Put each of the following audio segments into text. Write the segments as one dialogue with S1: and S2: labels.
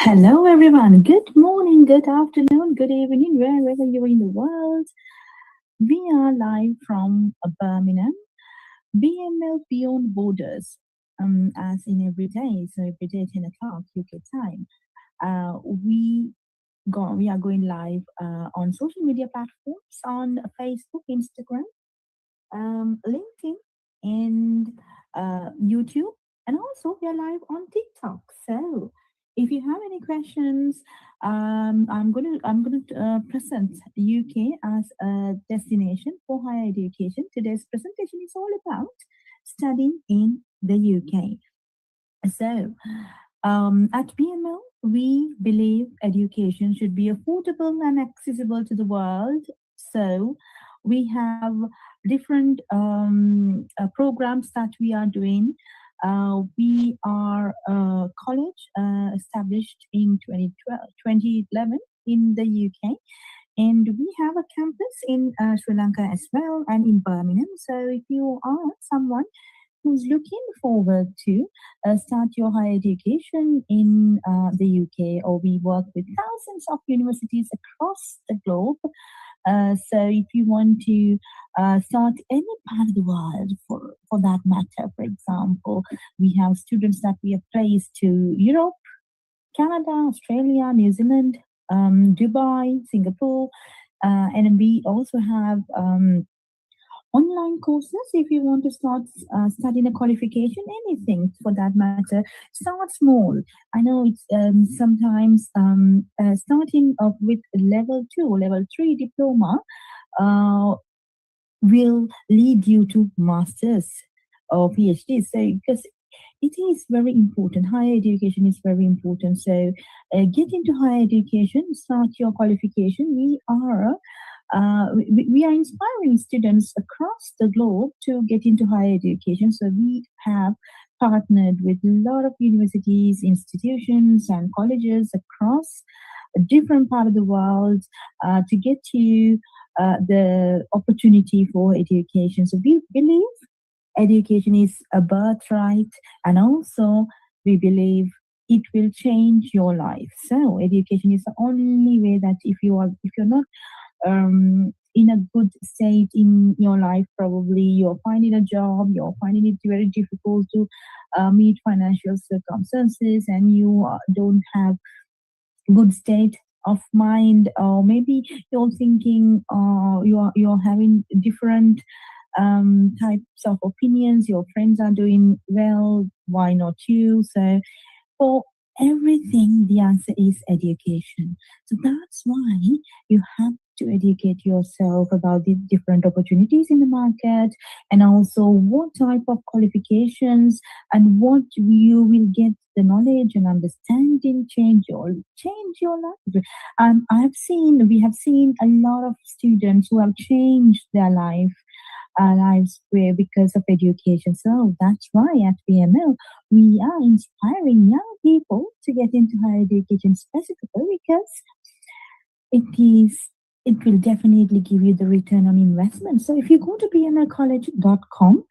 S1: Hello, everyone. Good morning, good afternoon, good evening, wherever you're in the world. We are live from Birmingham, BML Beyond Borders, as in every day. So every day, 10 o'clock UK time. We are going live on social media platforms on Facebook, Instagram, LinkedIn, and YouTube, and also we are live on TikTok. So if you have any questions, I'm gonna present UK as a destination for higher education. Today's presentation is all about studying in the UK. So at BML, we believe education should be affordable and accessible to the world. So we have different programs that we are doing. We are a college established in 2011 in the UK, and we have a campus in Sri Lanka as well and in Birmingham. So if you are someone who's looking forward to start your higher education in the UK, or we work with thousands of universities across the globe. So if you want to start any part of the world, for that matter, for example, we have students that we have placed to Europe, Canada, Australia, New Zealand, Dubai, Singapore, and we also have online courses. If you want to start studying a qualification, anything for that matter, start small. I know it's sometimes starting off with level 2, level 3 diploma will lead you to masters or PhD. So because it is very important, higher education is very important. So get into higher education, start your qualification. We are we are inspiring students across the globe to get into higher education. So we have partnered with a lot of universities, institutions, and colleges across a different part of the world to get you the opportunity for education. So we believe education is a birthright, and also we believe it will change your life. So education is the only way that if you're not in a good state in your life, probably you're finding a job, you're finding it very difficult to meet financial circumstances, and you don't have good state of mind, or maybe you're thinking you're having different types of opinions. Your friends are doing well, why not you? So for everything, the answer is education. So that's why you have to educate yourself about the different opportunities in the market, and also what type of qualifications and what you will get the knowledge and understanding change your life. We have seen a lot of students who have changed their lives were because of education. So that's why at BML we are inspiring young people to get into higher education specifically because it is it will definitely give you the return on investment. So if you go to bmlcollege.com,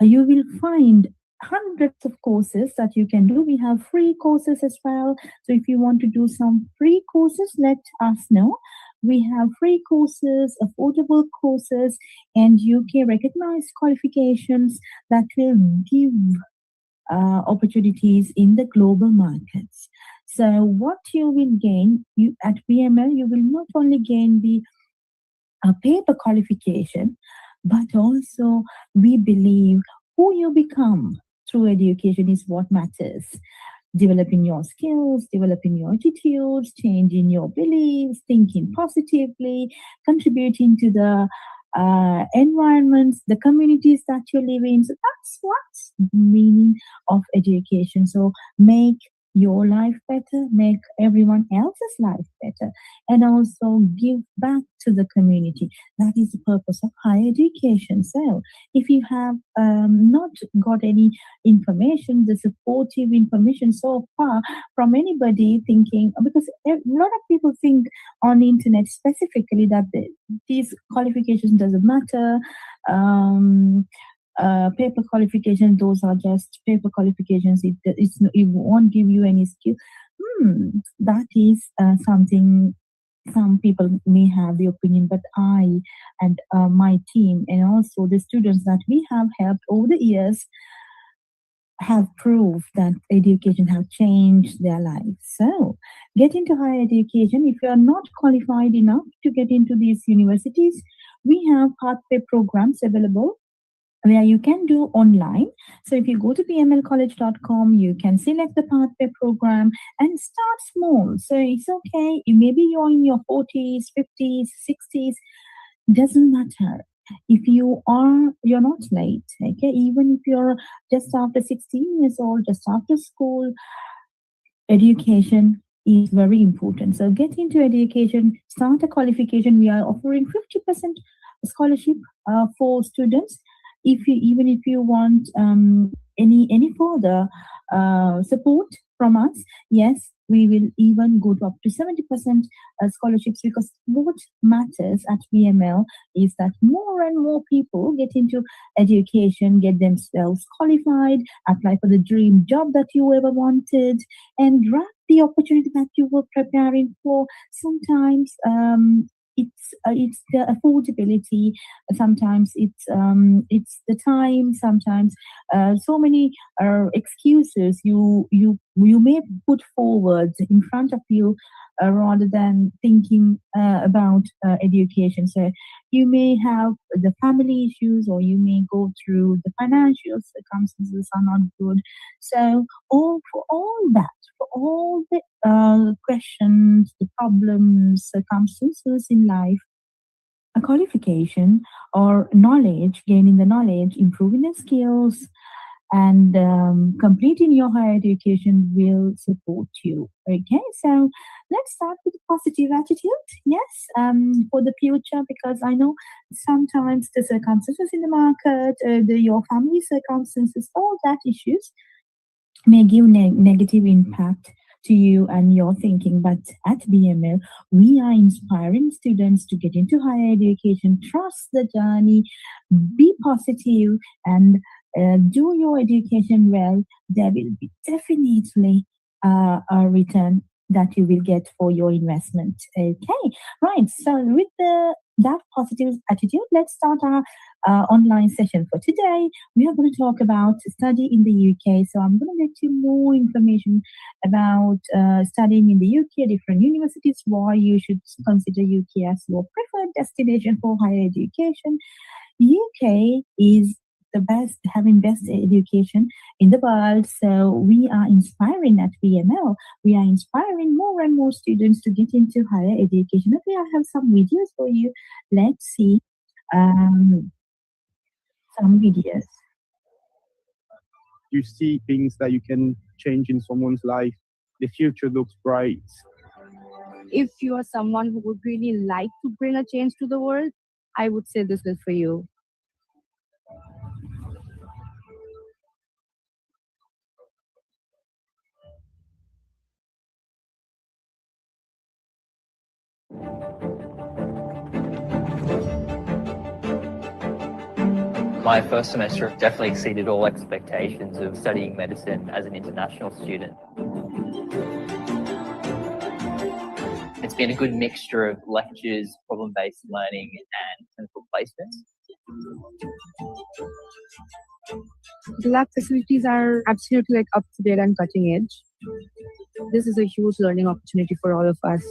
S1: you will find hundreds of courses that you can do. We have free courses as well. So if you want to do some free courses, let us know. We have free courses, affordable courses, and UK recognized qualifications that will give opportunities in the global markets. So what you will gain, you at BML, you will not only gain the paper qualification, but also we believe who you become through education is what matters. Developing your skills, developing your attitudes, changing your beliefs, thinking positively, contributing to the environments, the communities that you live in. So that's what's the meaning of education. So make your life better, make everyone else's life better, and also give back to the community. That is the purpose of higher education. So if you have not got any information, the supportive information so far from anybody thinking, because a lot of people think on the internet specifically that these qualifications doesn't matter. Paper qualifications, those are just paper qualifications. It won't give you any skill. That is something some people may have the opinion, but I and my team and also the students that we have helped over the years have proved that education have changed their lives. So get into higher education. If you are not qualified enough to get into these universities, we have pathway programs available where you can do online. So if you go to bmlcollege.com, you can select the pathway program and start small. So it's okay. Maybe you're in your 40s, 50s, 60s, doesn't matter. If you're not late, okay? Even if you're just after 16 years old, just after school, education is very important. So get into education, start a qualification. We are offering 50% scholarship for students. If you even if you want any further support from us, yes, we will even go to up to 70% scholarships, because what matters at BML is that more and more people get into education, get themselves qualified, apply for the dream job that you ever wanted, and grab the opportunity that you were preparing for. Sometimes it's the affordability, sometimes it's the time, sometimes so many excuses you may put forward in front of you rather than thinking about education. So you may have the family issues, or you may go through the financial circumstances are not good. So for all the questions, the problems, circumstances in life, a qualification or knowledge, gaining the knowledge, improving the skills, and completing your higher education will support you. Okay, so let's start with a positive attitude. Yes, for the future, because I know sometimes the circumstances in the market, your family circumstances, all that issues may give negative impact to you and your thinking. But at BML, we are inspiring students to get into higher education, trust the journey, be positive, and do your education well. There will be definitely a return that you will get for your investment. Okay, right. So with that positive attitude, let's start our online session for today. We are going to talk about study in the UK. So I'm going to let you more information about studying in the UK, different universities, why you should consider UK as your preferred destination for higher education. UK is the best, having best education in the world. So we are inspiring at BML. We are inspiring more and more students to get into higher education. Okay, I have some videos for you. Let's see um, some videos.
S2: You see things that you can change in someone's life. The future looks bright.
S3: If you are someone who would really like to bring a change to the world, I would say this is for you.
S4: My first semester definitely exceeded all expectations of studying medicine as an international student. It's been a good mixture of lectures, problem-based learning, and clinical placements.
S3: The lab facilities are absolutely up to date and cutting edge. This is a huge learning opportunity for all of us.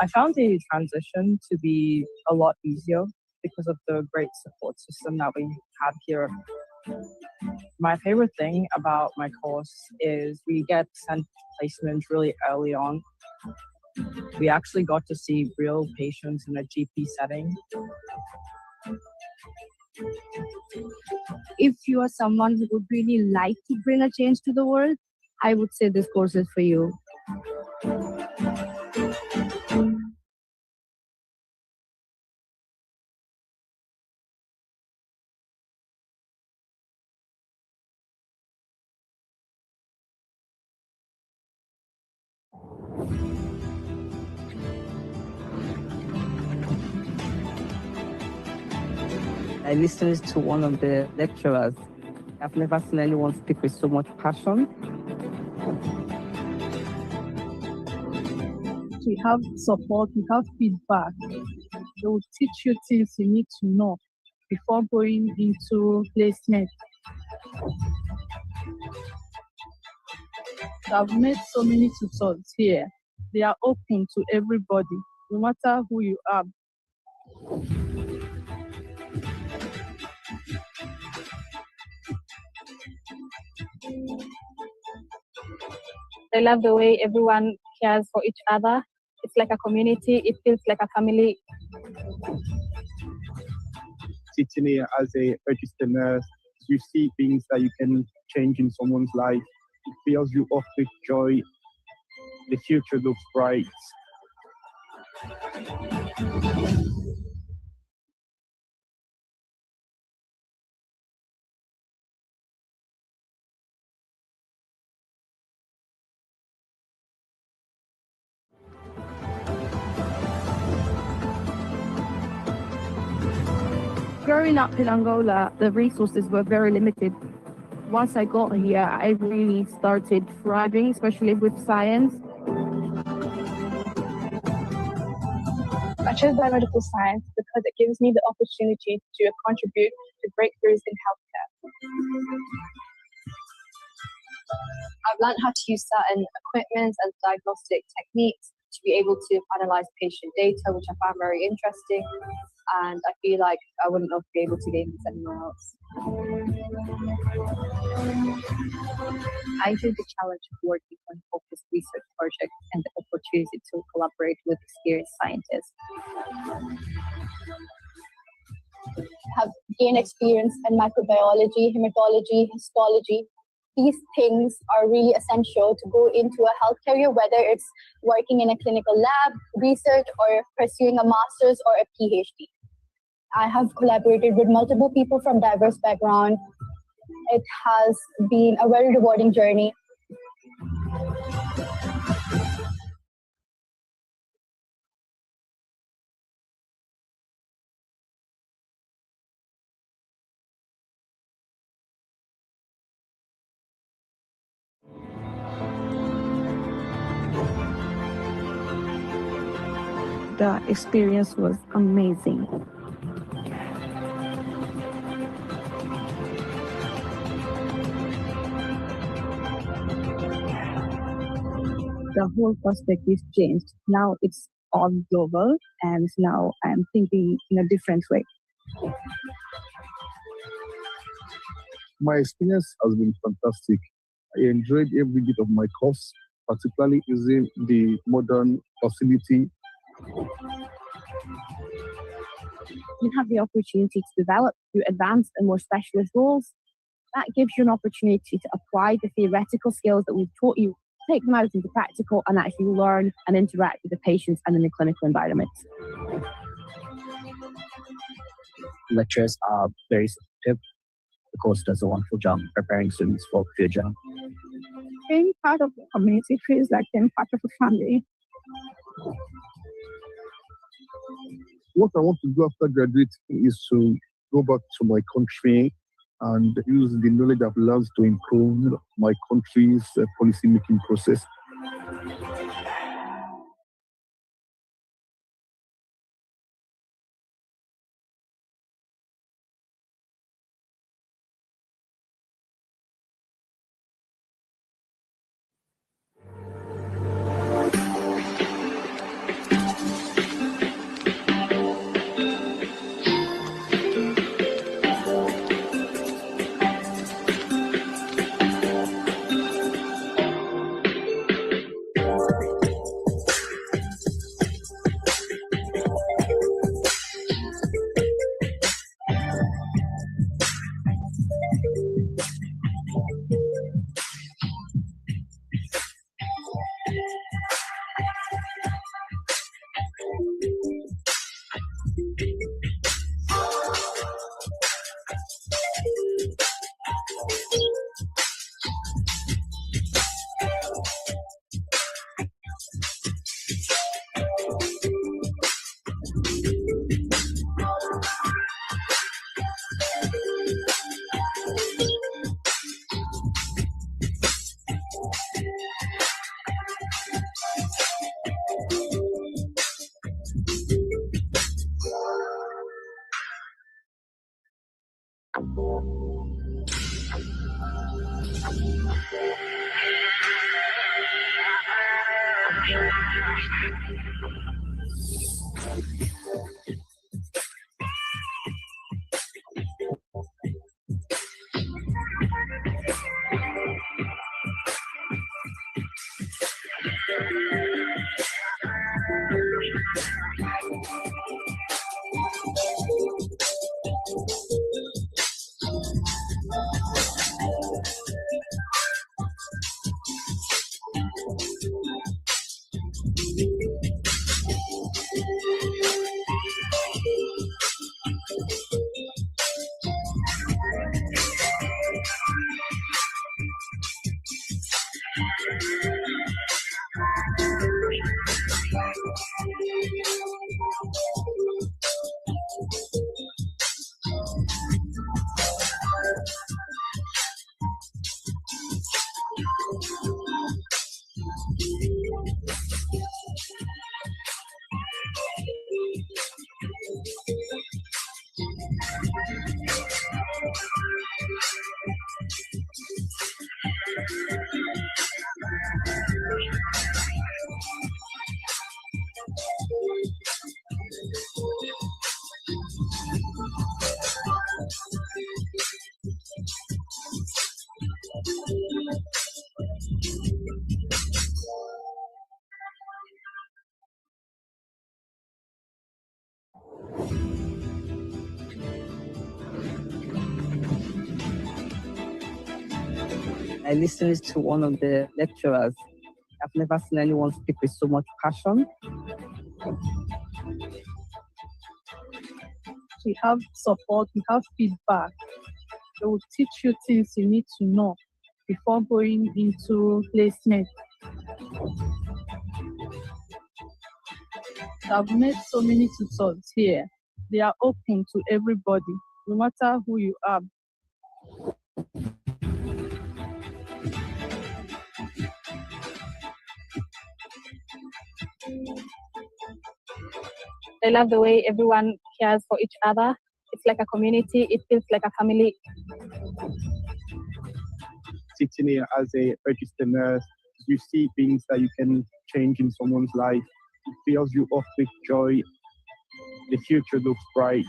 S5: I found the transition to be a lot easier because of the great support system that we have here. My favorite thing about my course is we get sent placements really early on. We actually got to see real patients in a GP setting.
S3: If you are someone who would really like to bring a change to the world, I would say this course is for you.
S5: I listened to one of the lecturers. I've never seen anyone speak with so much passion.
S6: We have support, we have feedback. They will teach you things you need to know before going into placement. I've met so many tutors here. They are open to everybody, no matter who you are.
S7: I love the way everyone cares for each other. It's like a community. It feels like a family.
S2: Sitting here as a registered nurse, you see things that you can change in someone's life. It fills you up with joy. The future looks bright.
S3: Growing up in Angola, the resources were very limited. Once I got here, I really started thriving, especially with science.
S7: I chose biomedical science because it gives me the opportunity to contribute to breakthroughs in healthcare. I've learned how to use certain equipment and diagnostic techniques to be able to analyze patient data, which I found very interesting. And I feel like I wouldn't have been able to gain this anywhere else. I enjoyed the challenge of working on focused research projects and the opportunity to collaborate with experienced scientists. I have gained experience in microbiology, hematology, histology, these things are really essential to go into a health career, whether it's working in a clinical lab, research, or pursuing a master's or a PhD. I have collaborated with multiple people from diverse backgrounds. It has been a very rewarding journey.
S3: The experience was amazing. The whole perspective changed. Now it's all global, and now I'm thinking in a different way.
S2: My experience has been fantastic. I enjoyed every bit of my course, particularly using the modern facility.
S3: You have the opportunity to develop through advanced and more specialist roles. That gives you an opportunity to apply the theoretical skills that we've taught you, take them out into practical, and actually learn and interact with the patients and in the clinical environment.
S8: Lecturers are very supportive. The course does a wonderful job preparing students for the future.
S3: Being part of the community feels like being part of a family.
S2: What I want to do after graduating is to go back to my country and use the knowledge I've learned to improve my country's policy-making process.
S9: I listened to one of the lecturers. I've never seen anyone speak with so much passion.
S6: We have support, we have feedback. They will teach you things you need to know before going into placement. I've met so many tutors here. They are open to everybody, no matter who you are.
S10: I love the way everyone cares for each other. It's like a community. It feels like a family.
S2: Sitting here as a registered nurse, you see things that you can change in someone's life. It fills you up with joy. The future looks bright.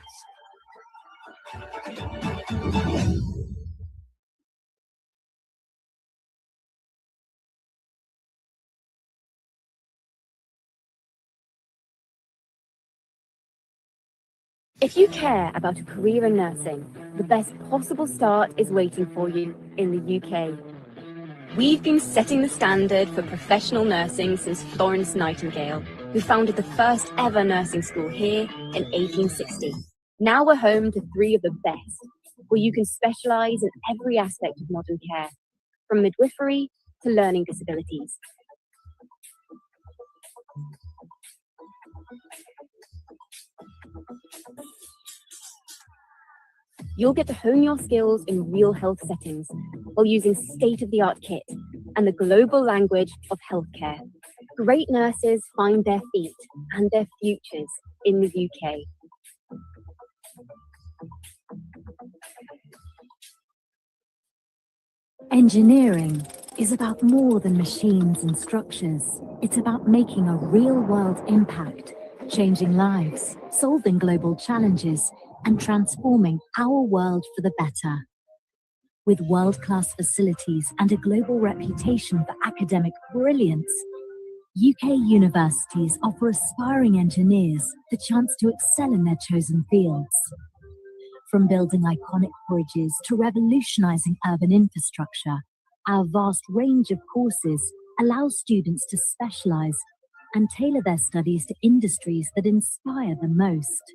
S11: If you care about a career in nursing, the best possible start is waiting for you in the UK. We've been setting the standard for professional nursing since Florence Nightingale, who founded the first ever nursing school here in 1860. Now we're home to 3 of the best, where you can specialise in every aspect of modern care, from midwifery to learning disabilities. You'll get to hone your skills in real health settings while using state-of-the-art kit and the global language of healthcare. Great nurses find their feet and their futures in the UK.
S12: Engineering is about more than machines and structures. It's about making a real-world impact, changing lives, solving global challenges, and transforming our world for the better. With world-class facilities and a global reputation for academic brilliance, UK universities offer aspiring engineers the chance to excel in their chosen fields. From building iconic bridges to revolutionizing urban infrastructure, our vast range of courses allows students to specialize and tailor their studies to industries that inspire them most.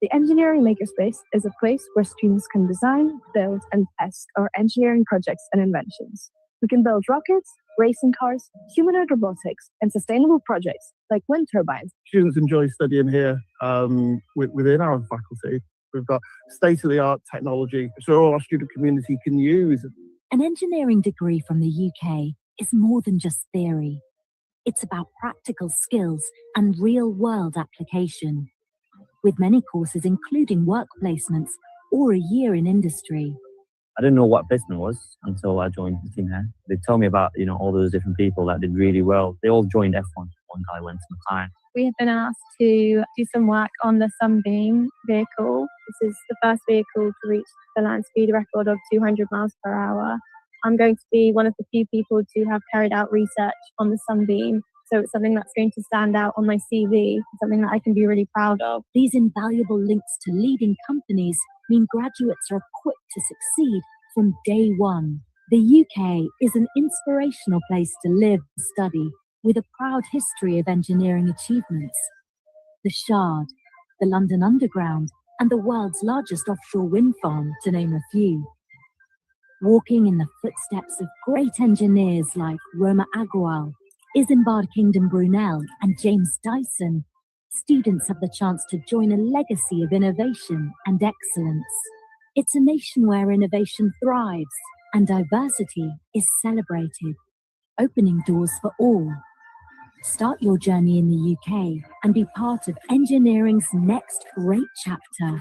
S3: The Engineering Makerspace is a place where students can design, build, and test our engineering projects and inventions. We can build rockets, racing cars, humanoid robotics, and sustainable projects like wind turbines.
S2: Students enjoy studying here within our faculty. We've got state-of-the-art technology, so all our student community can use.
S12: An engineering degree from the UK is more than just theory. It's about practical skills and real-world application, with many courses including work placements or a year in industry.
S8: I didn't know what placement was until I joined the team here. They told me about, all those different people that did really well. They all joined F1. One guy went to McLaren.
S10: We have been asked to do some work on the Sunbeam vehicle. This is the first vehicle to reach the land speed record of 200 miles per hour. I'm going to be one of the few people to have carried out research on the Sunbeam. So it's something that's going to stand out on my CV, something that I can be really proud of.
S12: These invaluable links to leading companies mean graduates are equipped to succeed from day one. The UK is an inspirational place to live and study, with a proud history of engineering achievements. The Shard, the London Underground, and the world's largest offshore wind farm, to name a few. Walking in the footsteps of great engineers like Roma Agrawal, Isambard Kingdom Brunel, and James Dyson, students have the chance to join a legacy of innovation and excellence. It's a nation where innovation thrives and diversity is celebrated, opening doors for all. Start your journey in the UK and be part of engineering's next great chapter.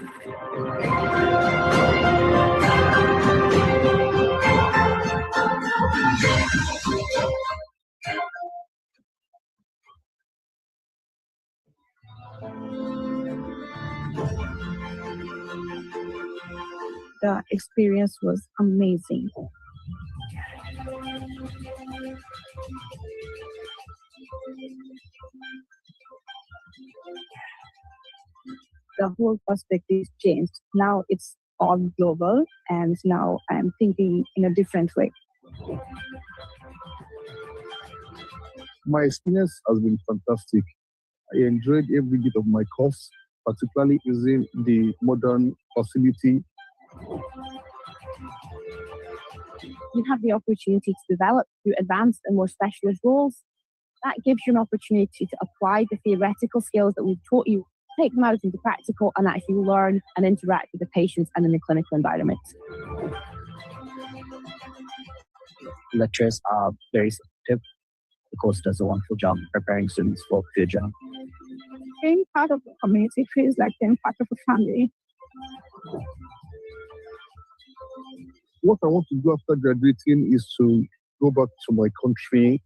S3: The experience was amazing. The whole perspective changed. Now it's all global, and now I'm thinking in a different way.
S2: My experience has been fantastic. I enjoyed every bit of my course, particularly using the modern facility.
S3: You have the opportunity to develop through advanced and more specialist roles. That gives you an opportunity to apply the theoretical skills that we've taught you, take them out into practical, and actually learn and interact with the patients and in the clinical environment.
S13: Lecturers are very supportive. The course does a wonderful job preparing students for the job.
S6: Being part of the community feels like being part of a family.
S2: What I want to do after graduating is to go back to my country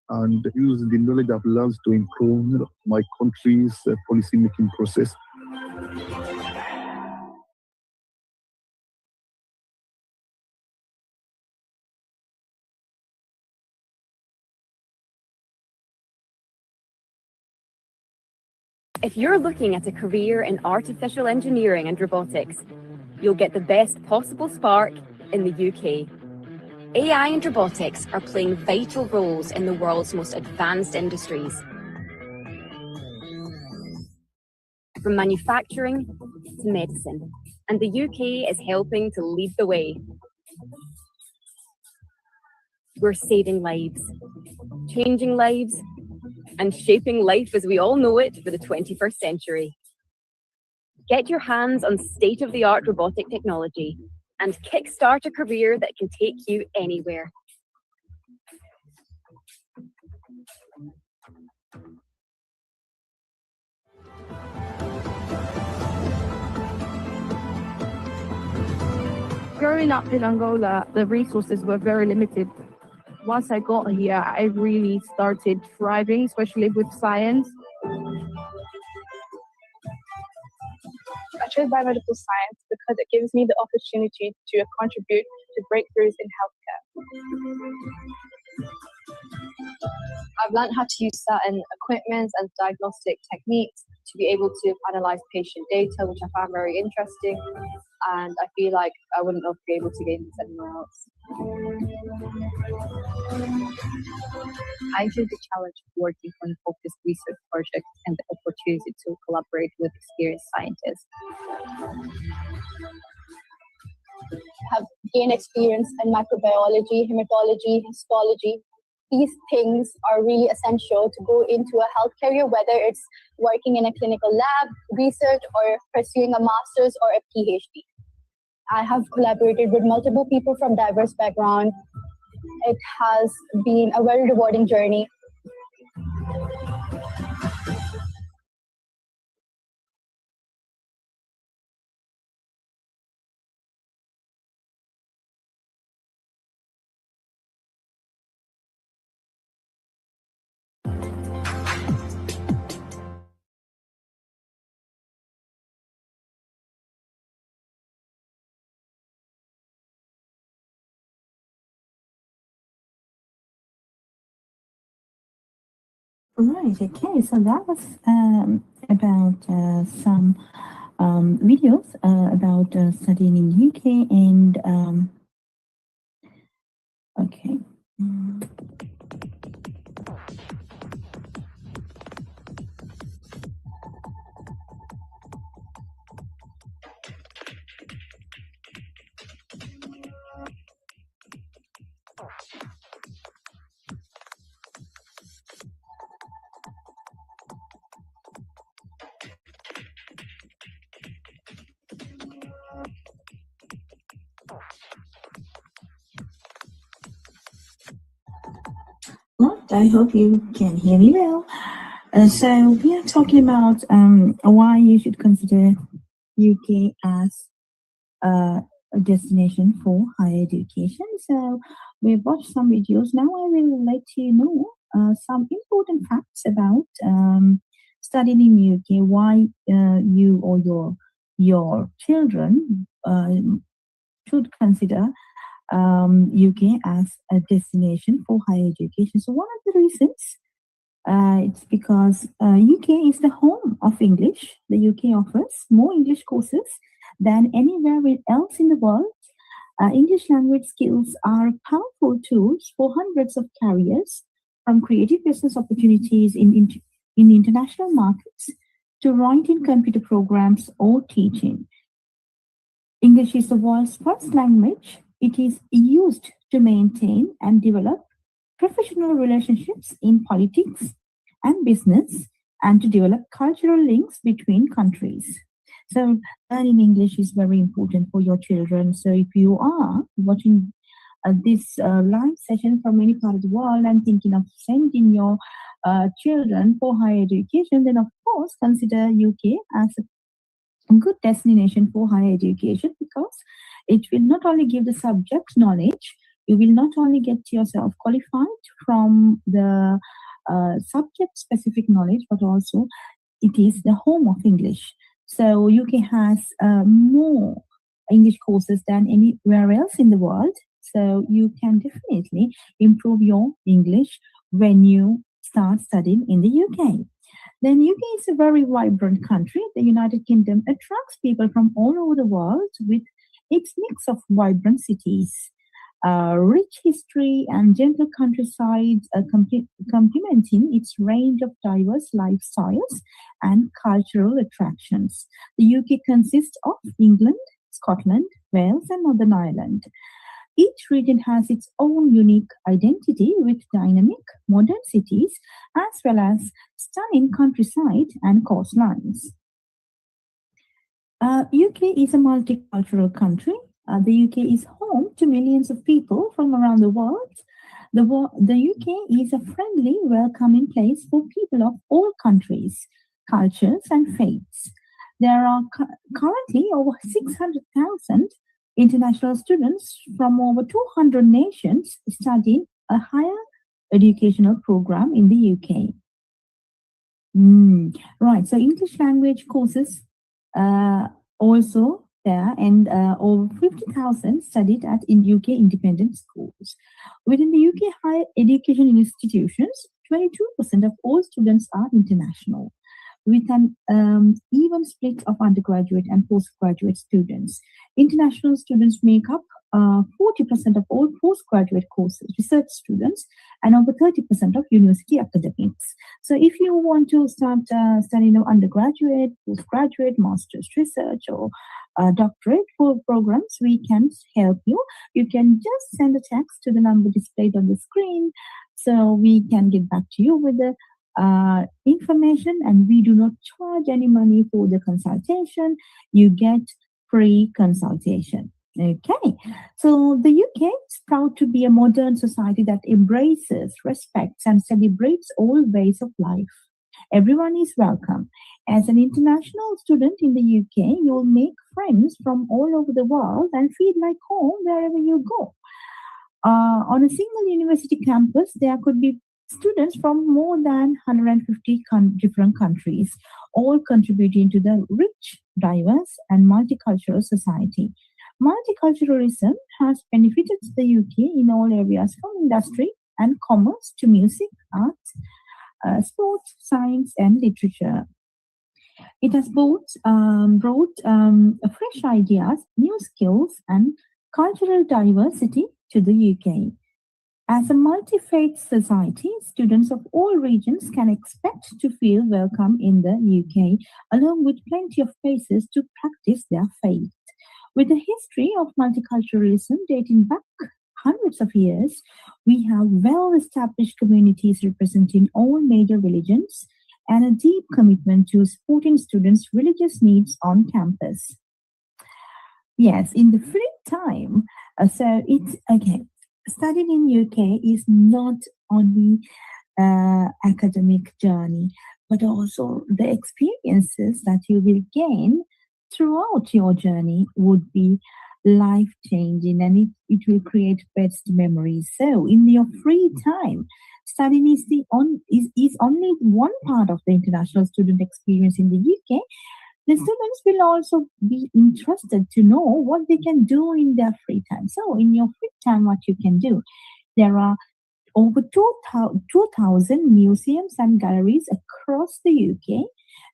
S2: and use the knowledge I've learned to improve my country's policy-making process.
S11: If you're looking at a career in artificial engineering and robotics, you'll get the best possible spark in the UK. AI and robotics are playing vital roles in the world's most advanced industries. From manufacturing to medicine, and the UK is helping to lead the way. We're saving lives, changing lives, and shaping life as we all know it for the 21st century. Get your hands on state-of-the-art robotic technology and kickstart a career that can take you anywhere.
S6: Growing up in Angola, the resources were very limited. Once I got here, I really started thriving, especially with science.
S14: I chose biomedical science because it gives me the opportunity to contribute to breakthroughs in healthcare.
S7: I've learned how to use certain equipment and diagnostic techniques to be able to analyze patient data, which I found very interesting. And I feel like I wouldn't have been able to gain this anywhere else.
S3: I enjoyed the challenge of working on focused research projects and the opportunity to collaborate with experienced scientists.
S15: Have gained experience in microbiology, hematology, histology. These things are really essential to go into a health career, whether it's working in a clinical lab, research, or pursuing a master's or a PhD. I have collaborated with multiple people from diverse backgrounds. It has been a very rewarding journey.
S1: Right, okay, so that was about some videos about studying in UK and okay. Well, I hope you can hear me well. So we are talking about why you should consider UK as a destination for higher education. So we've watched some videos. Now I will let you know some important facts about studying in UK. Why you or your children should consider UK as a destination for higher education. So one of the reasons it's because UK is the home of English. The UK offers more English courses than anywhere else in the world. English language skills are powerful tools for hundreds of careers, from creative business opportunities in international markets to writing computer programs or teaching. English is the world's first language. It is used to maintain and develop professional relationships in politics and business and to develop cultural links between countries. So learning English is very important for your children. So if you are watching this live session from any part of the world and thinking of sending your children for higher education, then of course consider UK as a good destination for higher education, because it will not only give the subject knowledge, you will not only get yourself qualified from the subject specific knowledge, but also it is the home of English. So UK has more English courses than anywhere else in the world. So you can definitely improve your English when you start studying in the UK. Then UK is a very vibrant country. The United Kingdom attracts people from all over the world with its mix of vibrant cities, rich history and gentle countryside, complementing its range of diverse lifestyles and cultural attractions. The UK consists of England, Scotland, Wales, and Northern Ireland. Each region has its own unique identity with dynamic modern cities as well as stunning countryside and coastlines. UK is a multicultural country. The UK is home to millions of people from around the world. The UK is a friendly, welcoming place for people of all countries, cultures, and faiths. There are currently over 600,000 international students from over 200 nations studying a higher educational program in the UK. Right, so English language courses also there, and over 50,000 studied in UK independent schools. Within the UK higher education institutions, 22% of all students are international, with an even split of undergraduate and postgraduate students. International students make up 40% of all postgraduate courses, research students, and over 30% of university academics. So if you want to start studying undergraduate, postgraduate, master's research, or doctorate programs, we can help you. You can just send a text to the number displayed on the screen, so we can get back to you with the information, and we do not charge any money for the consultation. You get free consultation. Okay, so the UK is proud to be a modern society that embraces, respects, and celebrates all ways of life. Everyone is welcome. As an international student in the UK, you will make friends from all over the world and feel like home wherever you go. On a single university campus, there could be students from more than 150 different countries, all contributing to the rich, diverse, and multicultural society. Multiculturalism has benefited the UK in all areas, from industry and commerce to music, arts, sports, science, and literature. It has brought fresh ideas, new skills, and cultural diversity to the UK. As a multi-faith society, students of all regions can expect to feel welcome in the UK, along with plenty of places to practice their faith. With a history of multiculturalism dating back hundreds of years, we have well-established communities representing all major religions and a deep commitment to supporting students' religious needs on campus. Yes, in the free time, so it's okay. Studying in UK is not only academic journey, but also the experiences that you will gain throughout your journey would be life-changing, and it will create best memories. So in your free time, studying is only one part of the international student experience in the UK. The students will also be interested to know what they can do in their free time. So in your free time, what you can do, there are over 2,000 museums and galleries across the UK.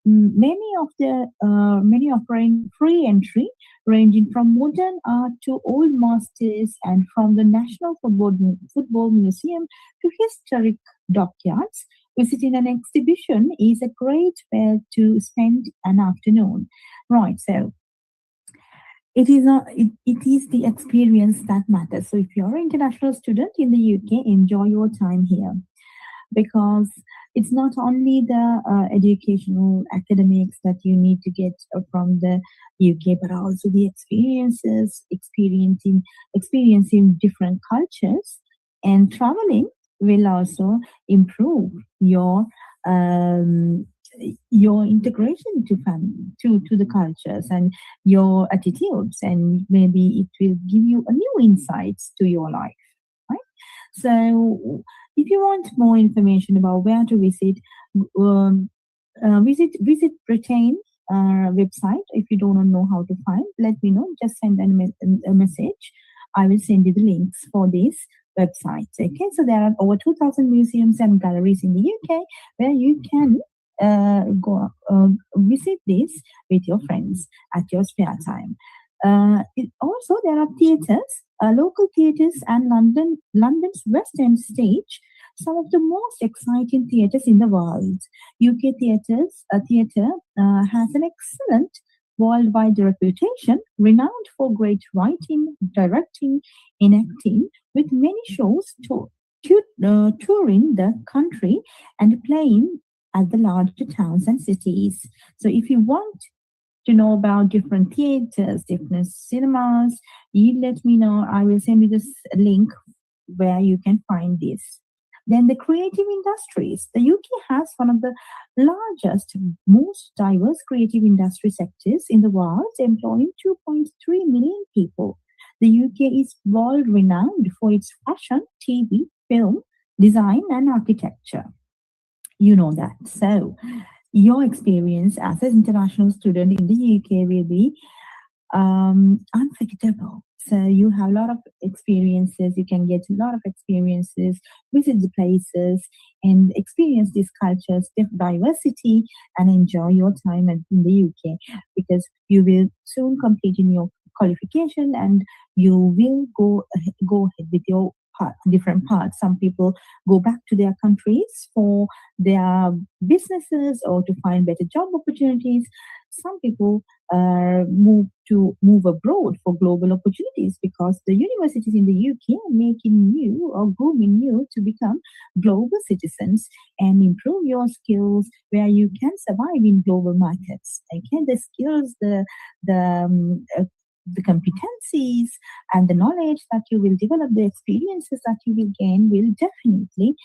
S1: Many offering free entry ranging from modern art to old masters, and from the National Football Museum to historic dockyards. Visiting an exhibition is a great way to spend an afternoon. Right, so it is the experience that matters. So if you're an international student in the UK, enjoy your time here, because it's not only the educational academics that you need to get from the UK, but also the experiences, experiencing different cultures, and traveling will also improve your integration to the cultures and your attitudes, and maybe it will give you a new insights to your life, right? So if you want more information about where to visit, visit Britain website. If you don't know how to find, let me know. Just send a message. I will send you the links for this website. Okay, so there are over 2,000 museums and galleries in the UK where you can go visit this with your friends at your spare time. Also, there are theatres, local theatres, and London's West End stage, some of the most exciting theatres in the world. UK theatre has an excellent worldwide reputation, renowned for great writing, directing, and acting, with many shows touring the country and playing at the larger towns and cities. So if you want to know about different theaters, different cinemas, you let me know. I will send you this link where you can find this. Then the creative industries. The UK has one of the largest, most diverse creative industry sectors in the world, employing 2.3 million people. The UK is world renowned for its fashion, TV, film, design, and architecture. You know that. So, your experience as an international student in the UK will be unforgettable. So you have a lot of experiences, you can get a lot of experiences, visit the places, and experience these cultures, diversity, and enjoy your time in the UK, because you will soon complete in your qualification and you will go ahead with your different parts. Some people go back to their countries for their businesses or to find better job opportunities. Some people move abroad for global opportunities, because the universities in the UK are making you or grooming you to become global citizens and improve your skills where you can survive in global markets. Okay, the skills, the competencies and the knowledge that you will develop, the experiences that you will gain will definitely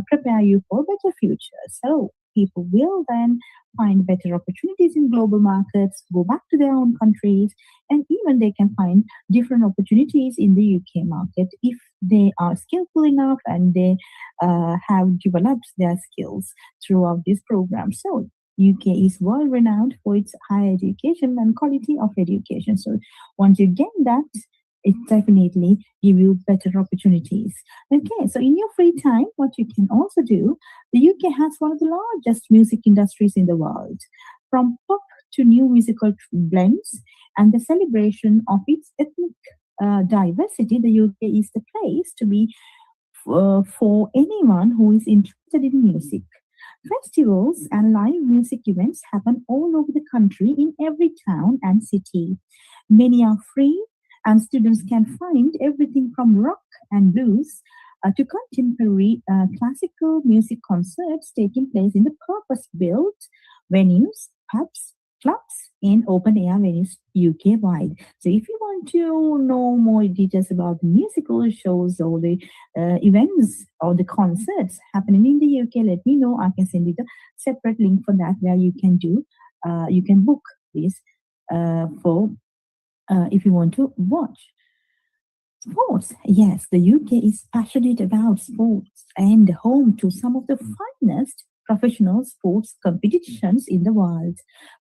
S1: prepare you for a better future. So people will then find better opportunities in global markets, go back to their own countries, and even they can find different opportunities in the UK market if they are skillful enough and they have developed their skills throughout this program. So UK is world renowned for its higher education and quality of education. So once you gain that, it definitely give you better opportunities. Okay, so in your free time, what you can also do, the UK has one of the largest music industries in the world. From pop to new musical blends and the celebration of its ethnic diversity, the UK is the place to be for anyone who is interested in music. Festivals and live music events happen all over the country in every town and city. Many are free, and students can find everything from rock and blues to contemporary classical music concerts taking place in the purpose-built venues, pubs, clubs, and open-air venues UK-wide. So if you want to know more details about the musical shows or the events or the concerts happening in the UK, let me know. I can send you the separate link for that, where you can book this for if you want to watch. Sports. Yes, the UK is passionate about sports and home to some of the finest professional sports competitions in the world.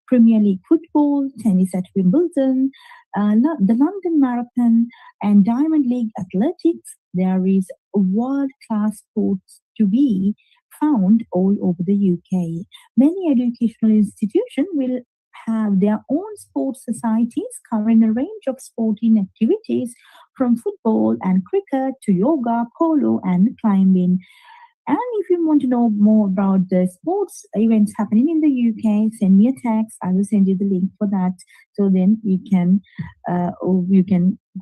S1: Premier League football, tennis at Wimbledon, the London Marathon, and Diamond League athletics. There is world-class sports to be found all over the UK. Many educational institutions will have their own sports societies covering a range of sporting activities from football and cricket to yoga, polo, and climbing. And if you want to know more about the sports events happening in the UK, send me a text. I will send you the link for that. So then you can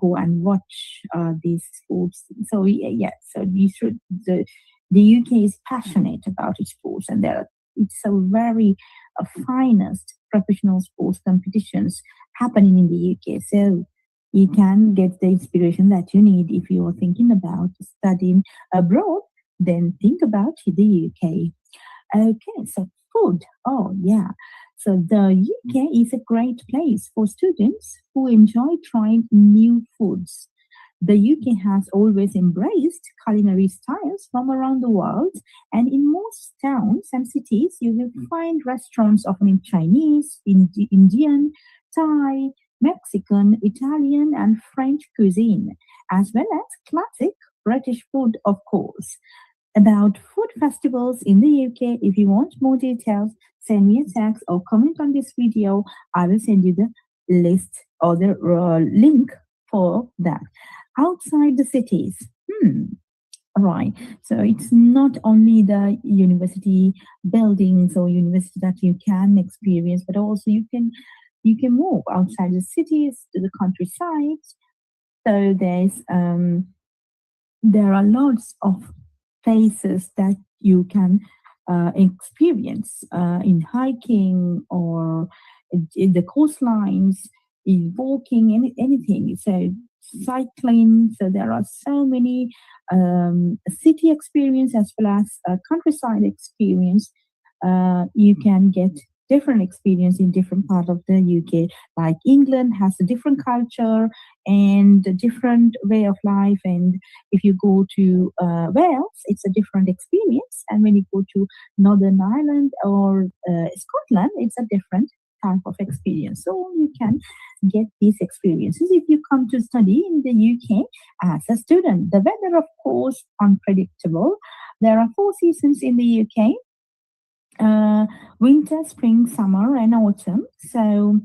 S1: go and watch these sports. So yeah, so you should. The UK is passionate about its sports, and it's a very finest professional sports competitions happening in the UK. So you can get the inspiration that you need if you are thinking about studying abroad. Then think about the UK. Okay, so food. Oh, yeah. So the UK is a great place for students who enjoy trying new foods. The UK has always embraced culinary styles from around the world, and in most towns and cities, you will find restaurants offering Chinese, Indian, Thai, Mexican, Italian, and French cuisine, as well as classic British food, of course. About food festivals in the UK, if you want more details, send me a text or comment on this video. I will send you the list or the link for that. Outside the cities, right. So it's not only the university buildings or university that you can experience, but also you can move outside the cities to the countryside. So there are lots of places that you can experience in hiking or in the coastlines, in walking, anything. So cycling. So there are so many city experience as well as countryside experience. You can get different experience in different part of the UK. Like England has a different culture and a different way of life. And if you go to Wales, it's a different experience. And when you go to Northern Ireland or Scotland, it's a different type of experience. So you can get these experiences if you come to study in the UK as a student. The weather, of course, unpredictable. There are 4 seasons in the UK. Winter, spring, summer, and autumn. So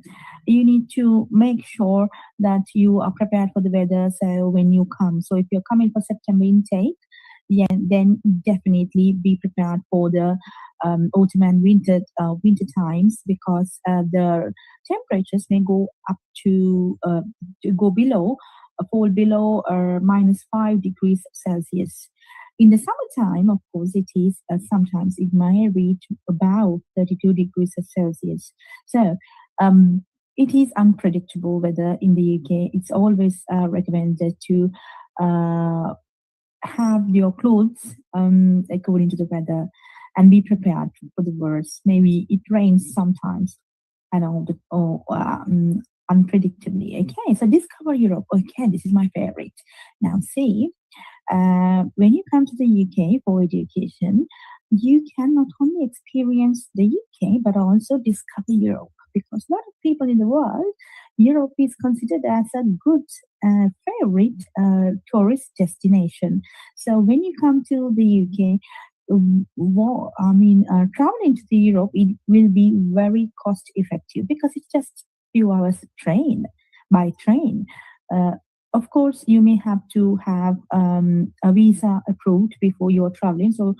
S1: you need to make sure that you are prepared for the weather. So when you come, so if you're coming for September intake, yeah, then definitely be prepared for the autumn and winter times, because the temperatures may go up to go below, fall below or -5 degrees Celsius. In the summertime, of course, it is sometimes it may reach about 32 degrees Celsius. So it is unpredictable weather in the UK. It's always recommended to have your clothes according to the weather and be prepared for the worst. Maybe it rains sometimes and unpredictably. Okay, so discover Europe. Okay, this is my favorite. Now, see. When you come to the UK for education, you can not only experience the UK but also discover Europe, because a lot of people in the world, Europe is considered as a good favorite tourist destination. So when you come to the UK, traveling to the Europe, it will be very cost effective because it's just few hours by train. Of course, you may have to have a visa approved before you are traveling. So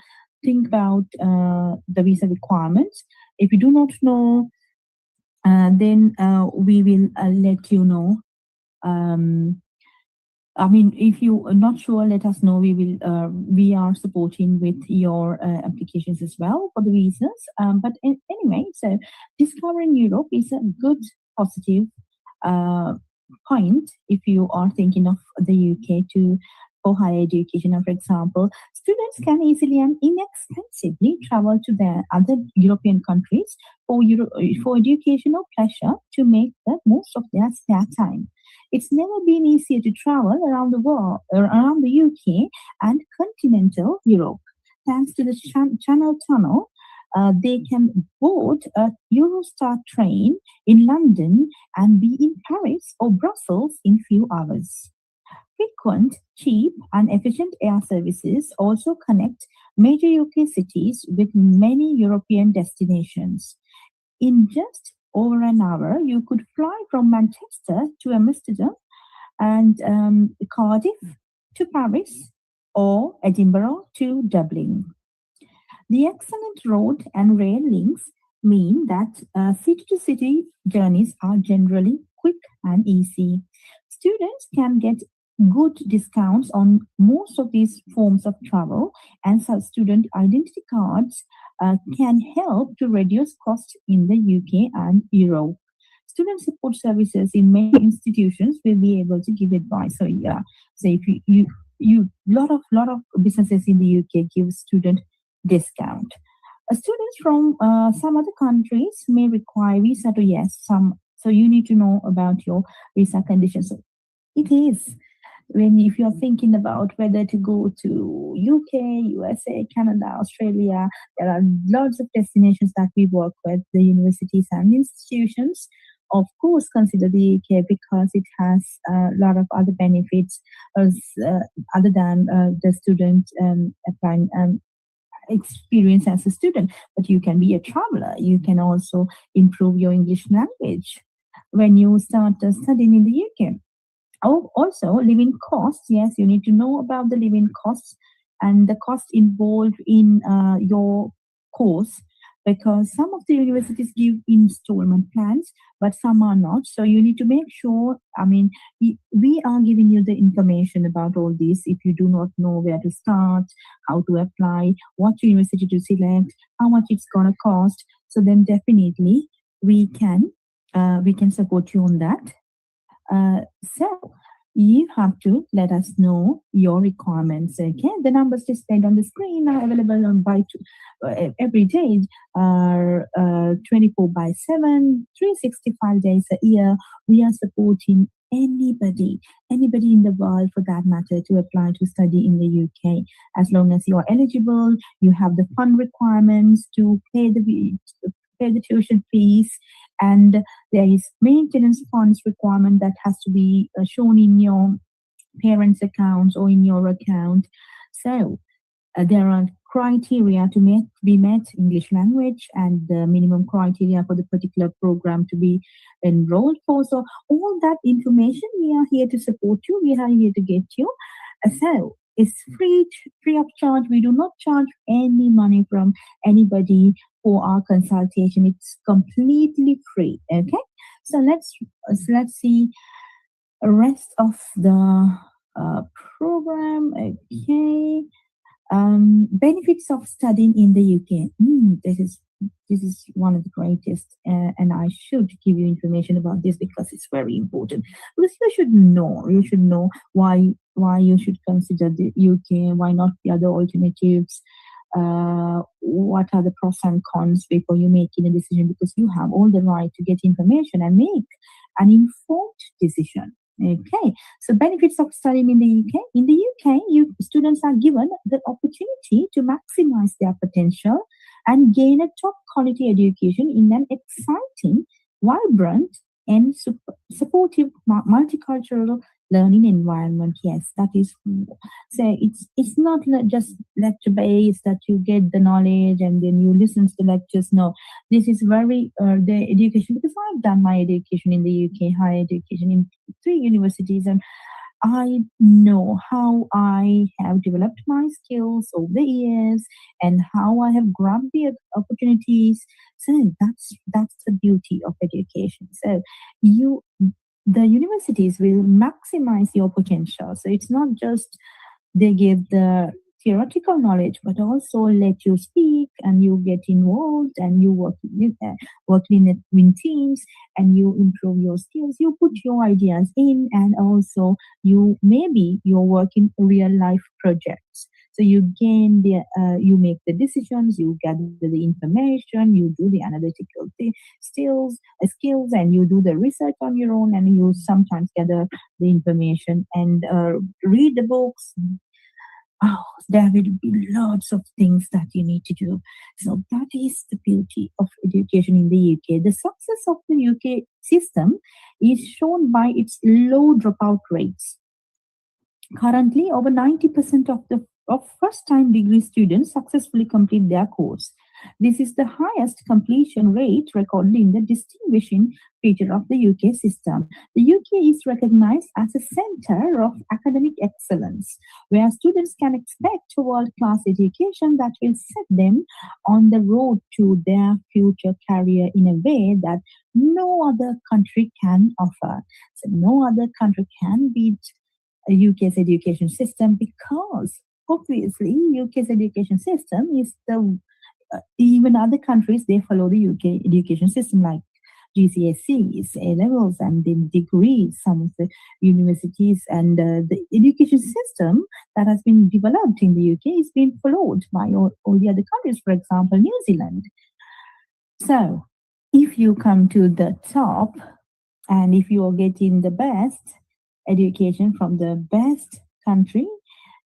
S1: think about the visa requirements. If you do not know, then we will let you know. If you are not sure, let us know. We are supporting with your applications as well for the visas. But anyway, so discovering Europe is a good, positive point if you are thinking of the UK for higher education. For example, students can easily and inexpensively travel to the other European countries for education or pleasure to make the most of their spare time. It's never been easier to travel around the world, around the UK and continental Europe. Thanks to the Channel Tunnel, they can board a Eurostar train in London and be in Paris or Brussels in few hours. Frequent, cheap, and efficient air services also connect major UK cities with many European destinations. In just over an hour, you could fly from Manchester to Amsterdam and Cardiff to Paris or Edinburgh to Dublin. The excellent road and rail links mean that city-to-city journeys are generally quick and easy. Students can get good discounts on most of these forms of travel, and so student identity cards can help to reduce costs in the UK and Europe. Student support services in many institutions will be able to give advice. So yeah, so if you lot of businesses in the UK give student discount. Students from some other countries may require visa to yes some. So you need to know about your visa conditions. So it is when if you're thinking about whether to go to UK, USA, Canada, Australia, there are lots of destinations that we work with, the universities and institutions. Of course, consider the UK because it has a lot of other benefits as, other than the student applying experience as a student. But you can be a traveler. You can also improve your English language when you start studying in the UK. Also, living costs. Yes, you need to know about the living costs and the cost involved in your course because some of the universities give installment plans, but some are not. So you need to make sure, I mean, we are giving you the information about all this. If you do not know where to start, how to apply, what university to select, how much it's going to cost, so then definitely we can support you on that. So you have to let us know your requirements. Okay, the numbers displayed on the screen are available on every day, are 24/7, 365 days a year. We are supporting anybody in the world for that matter to apply to study in the UK. As long as you are eligible, you have the fund requirements to pay the tuition fees, and there is maintenance funds requirement that has to be shown in your parents' accounts or in your account. So there are criteria to be met, English language, and the minimum criteria for the particular program to be enrolled for. So all that information, we are here to support you. We are here to get you. So it's free of charge. We do not charge any money from anybody for our consultation. It's completely free. Okay, so let's see the rest of the program. Okay, benefits of studying in the UK. This is one of the greatest, and I should give you information about this because it's very important. Because you should know why you should consider the UK, why not the other alternatives. What are the pros and cons before you making a decision, because you have all the right to get information and make an informed decision. Okay, so benefits of studying in the UK. In the UK, students are given the opportunity to maximize their potential and gain a top quality education in an exciting, vibrant, and supportive multicultural learning environment. Yes, that is. So it's not just lecture based that you get the knowledge and then you listen to the lectures. No, this is very the education, because I've done my education in the UK, higher education in 3 universities, and I know how I have developed my skills over the years and how I have grabbed the opportunities. So that's the beauty of education. So the universities will maximize your potential. So it's not just they give the theoretical knowledge, but also let you speak and you get involved and you work in teams and you improve your skills. You put your ideas in, and also you're working real life projects. So you gain you make the decisions, you gather the information, you do the analytical skills, and you do the research on your own, and you sometimes gather the information and read the books. Oh, there will be lots of things that you need to do. So that is the beauty of education in the UK. The success of the UK system is shown by its low dropout rates. Currently, over 90% of first-time degree students successfully complete their course. This is the highest completion rate recorded in the distinguishing feature of the UK system. The UK is recognized as a center of academic excellence, where students can expect a world-class education that will set them on the road to their future career in a way that no other country can offer. So no other country can beat UK's education system, because obviously UK's education system is the even other countries, they follow the UK education system, like GCSEs, A levels, and then degrees. Some of the universities and the education system that has been developed in the UK is being followed by all the other countries, for example, New Zealand. So, if you come to the top and if you are getting the best education from the best country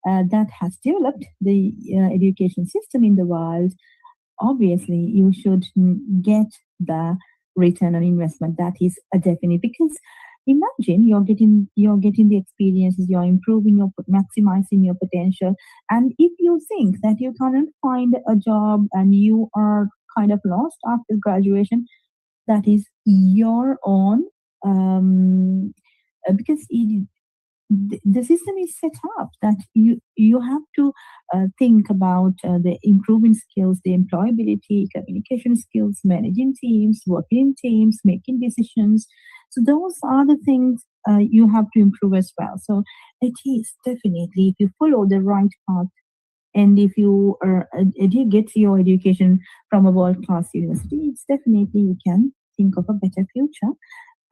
S1: that has developed the education system in the world, obviously you should get the return on investment. That is a definite, because imagine you're getting the experiences, you're improving, you're maximizing your potential, and if you think that you cannot find a job and you are kind of lost after graduation, that is your own because the system is set up that you have to think about the improving skills, the employability, communication skills, managing teams, working in teams, making decisions. So those are the things you have to improve as well. So it is definitely, if you follow the right path, and if you get your education from a world-class university, it's definitely you can think of a better future,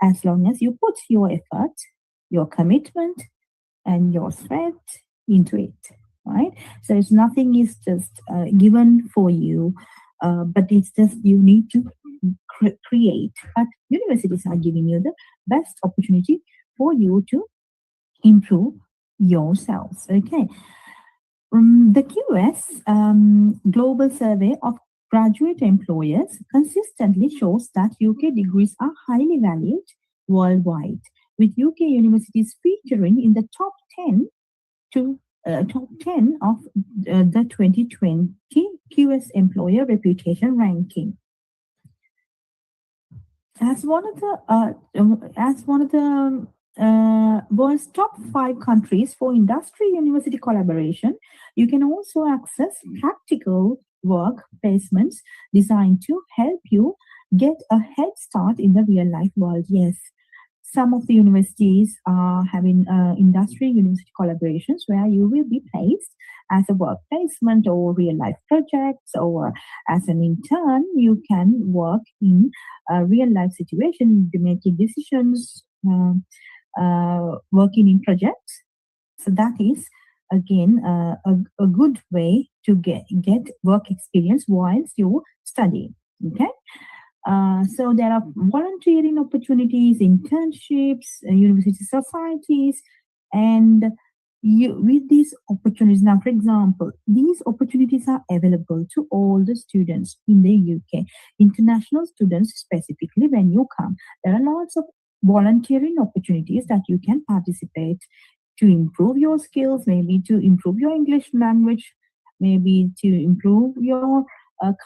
S1: as long as you put your effort, your commitment, and your sweat into it, right? So it's nothing is just given for you, but it's just you need to create. But universities are giving you the best opportunity for you to improve yourselves. Okay. The QS Global Survey of Graduate Employers consistently shows that UK degrees are highly valued worldwide, with UK universities featuring in the top 10 of the 2020 QS Employer Reputation Ranking. As one of the world's top 5 countries for industry-university collaboration, you can also access practical work placements designed to help you get a head start in the real-life world. Yes, some of the universities are having industry-university collaborations where you will be placed as a work placement or real-life projects, or as an intern, you can work in a real-life situation, making decisions, working in projects. So that is again a good way to get work experience whilst you study. Okay. So there are volunteering opportunities, internships, university societies, and with these opportunities. Now, for example, these opportunities are available to all the students in the UK, international students specifically. When you come, there are lots of volunteering opportunities that you can participate to improve your skills, maybe to improve your English language, maybe to improve your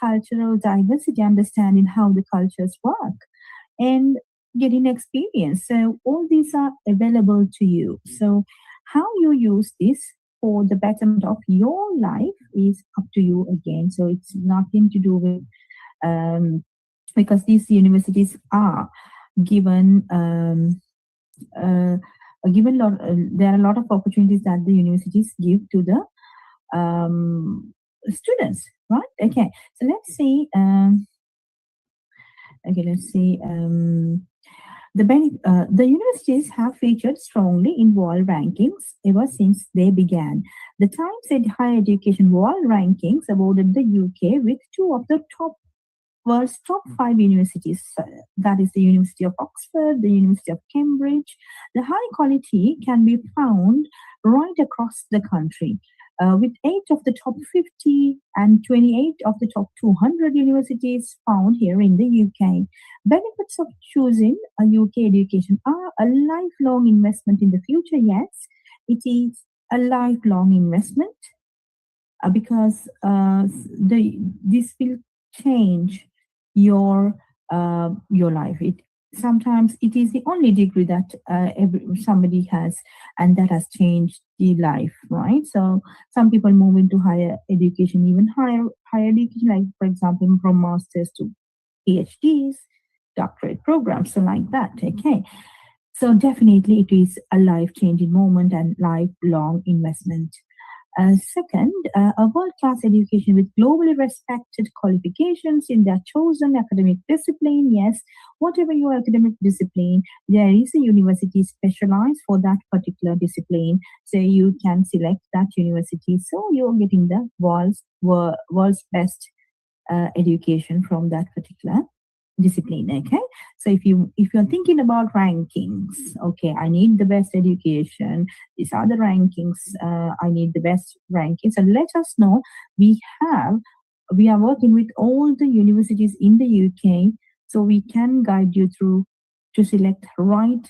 S1: cultural diversity, understanding how the cultures work, and getting experience. So all these are available to you. So how you use this for the betterment of your life is up to you again. So it's nothing to do with because these universities are given there are a lot of opportunities that the universities give to the students, right? Okay, so let's see. The universities have featured strongly in world rankings ever since they began. The Times Higher Education World Rankings awarded the UK with 2 of the world's top 5 universities. That is the University of Oxford, the University of Cambridge. The high quality can be found right across the country, with 8 of the top 50 and 28 of the top 200 universities found here in the UK. Benefits of choosing a UK education are a lifelong investment in the future. Yes, it is a lifelong investment because this will change your life. Sometimes it is the only degree that somebody has, and that has changed the life, right? So some people move into higher education, even higher education, like for example from masters to PhDs, doctorate programs, so like that. Okay, so definitely it is a life-changing moment and lifelong investment. Second, a world-class education with globally respected qualifications in their chosen academic discipline. Yes, whatever your academic discipline, there is a university specialized for that particular discipline. So you can select that university. So you're getting the world's best education from that particular discipline. Okay, so if you're thinking about rankings, okay, I need the best education, these are the rankings, I need the best rankings, and let us know. We are working with all the universities in the UK, so we can guide you through to select right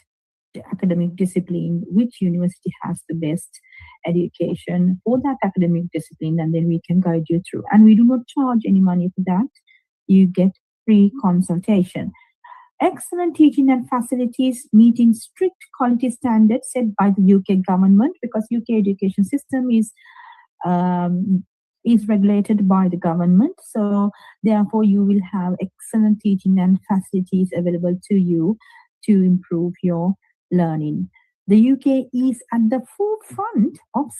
S1: academic discipline, which university has the best education for that academic discipline, and then we can guide you through, and we do not charge any money for that. You get free consultation. Excellent teaching and facilities meeting strict quality standards set by the UK government, because UK education system is regulated by the government. So therefore you will have excellent teaching and facilities available to you to improve your learning. The UK is at the forefront of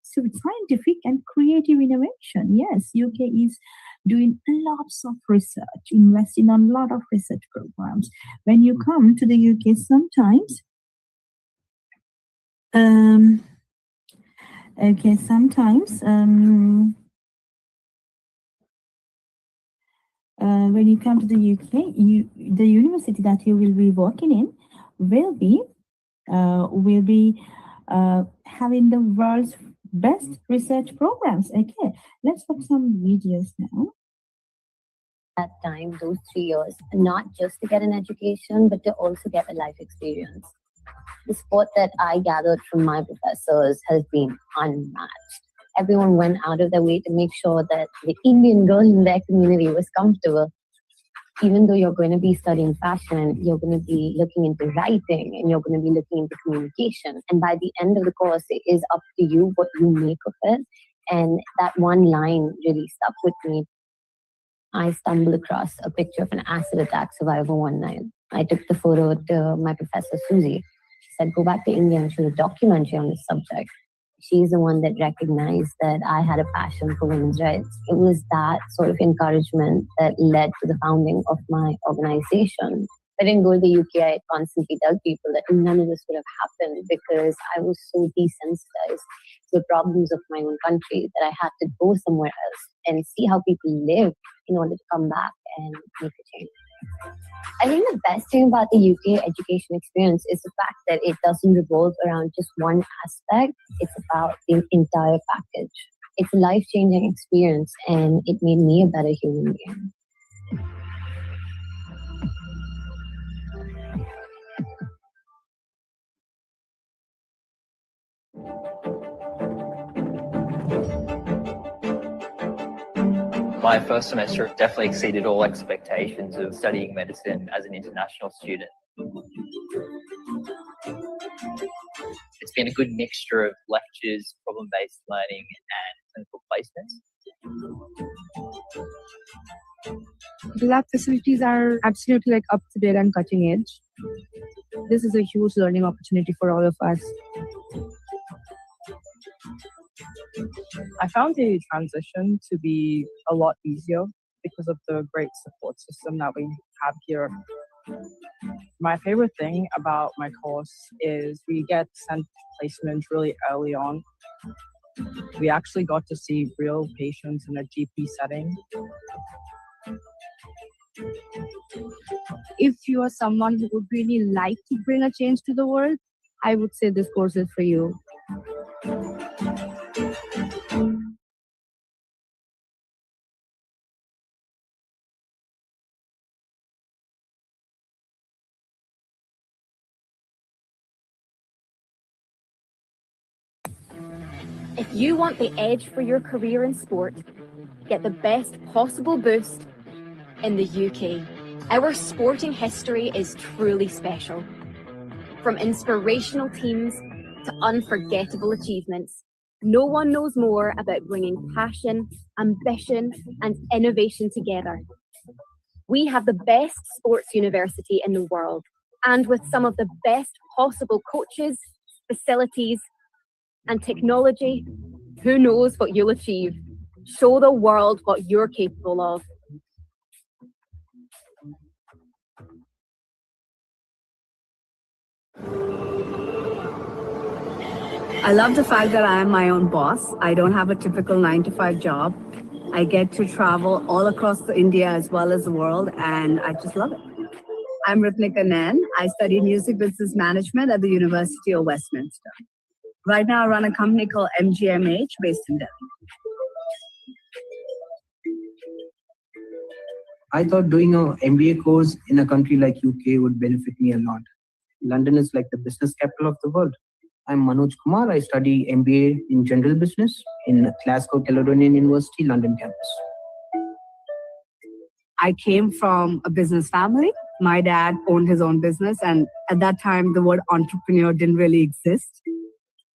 S1: scientific and creative innovation. Yes, UK is doing lots of research, investing on a lot of research programs. When you come to the UK, sometimes, when you come to the UK, the university that you will be working in will be having the world's best research programs. Okay, let's watch some videos now.
S16: That time, those 3 years, not just to get an education, but to also get a life experience. The support that I gathered from my professors has been unmatched. Everyone went out of their way to make sure that the Indian girl in their community was comfortable. Even though you're going to be studying fashion, you're going to be looking into writing, and you're going to be looking into communication. And by the end of the course, it is up to you what you make of it. And that one line really stuck with me. I stumbled across a picture of an acid attack survivor one night. I took the photo to my professor, Susie. She said, go back to India and shoot a documentary on this subject. She's the one that recognized that I had a passion for women's rights. It was that sort of encouragement that led to the founding of my organization. If I didn't go to the UK, I constantly tell people that none of this would have happened because I was so desensitized to the problems of my own country that I had to go somewhere else and see how people live in order to come back and make a change. I think the best thing about the UK education experience is the fact that it doesn't revolve around just one aspect. It's about the entire package. It's a life-changing experience, and it made me a better human being.
S4: My first semester definitely exceeded all expectations of studying medicine as an international student. It's been a good mixture of lectures, problem-based learning, and clinical placements.
S3: The lab facilities are absolutely up to date and cutting edge. This is a huge learning opportunity for all of us.
S5: I found the transition to be a lot easier because of the great support system that we have here. My favorite thing about my course is we get sent placement really early on. We actually got to see real patients in a GP setting.
S3: If you are someone who would really like to bring a change to the world, I would say this course is for you.
S11: If you want the edge for your career in sport, get the best possible boost in the UK. Our sporting history is truly special. From inspirational teams to unforgettable achievements, no one knows more about bringing passion, ambition, and innovation together. We have the best sports university in the world, and with some of the best possible coaches, facilities, and technology, who knows what you'll achieve? Show the world what you're capable of.
S17: I love the fact that I am my own boss. I don't have a typical 9-to-5 job. I get to travel all across India as well as the world, and I just love it. I'm Ritnika Nain. I study music business management at the University of Westminster. Right now, I run a company called MGMH based in Delhi.
S18: I thought doing an MBA course in a country like UK would benefit me a lot. London is like the business capital of the world. I'm Manoj Kumar. I study MBA in General Business in Glasgow Caledonian University, London campus.
S17: I came from a business family. My dad owned his own business, and at that time, the word entrepreneur didn't really exist.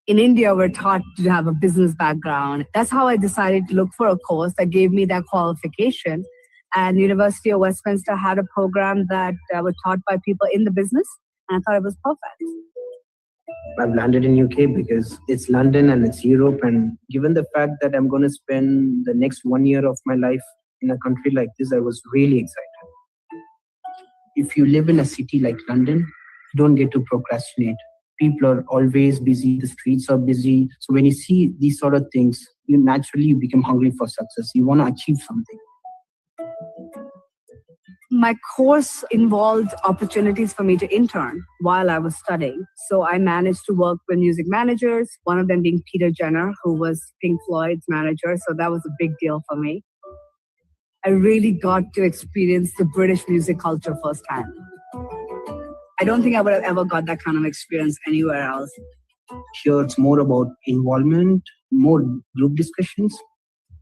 S17: In India, we're taught to have a business background. That's how I decided to look for a course that gave me that qualification. And University of Westminster had a program that was taught by people in the business, and I thought it was perfect.
S18: I've landed in UK because it's London and it's Europe, and given the fact that I'm going to spend the next 1 year of my life in a country like this, I was really excited. If you live in a city like London, you don't get to procrastinate. People are always busy, the streets are busy. So when you see these sort of things, you naturally become hungry for success. You want to achieve something.
S17: My course involved opportunities for me to intern while I was studying. So I managed to work with music managers, one of them being Peter Jenner, who was Pink Floyd's manager. So that was a big deal for me. I really got to experience the British music culture firsthand. I don't think I would have ever got that kind of experience anywhere else.
S18: Here it's more about involvement, more group discussions,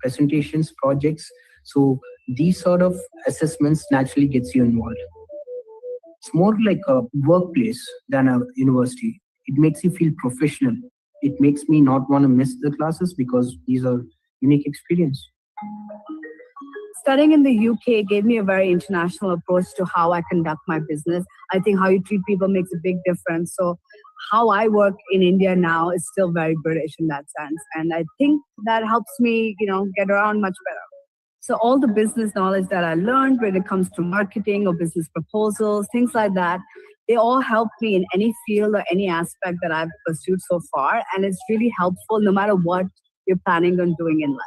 S18: presentations, projects. So these sort of assessments naturally gets you involved. It's more like a workplace than a university. It makes you feel professional. It makes me not want to miss the classes because these are unique experience.
S17: Studying in the UK gave me a very international approach to how I conduct my business. I think how you treat people makes a big difference. So how I work in India now is still very British in that sense. And I think that helps me, get around much better. So all the business knowledge that I learned when it comes to marketing or business proposals, things like that, they all help me in any field or any aspect that I've pursued so far. And it's really helpful no matter what you're planning on doing in life.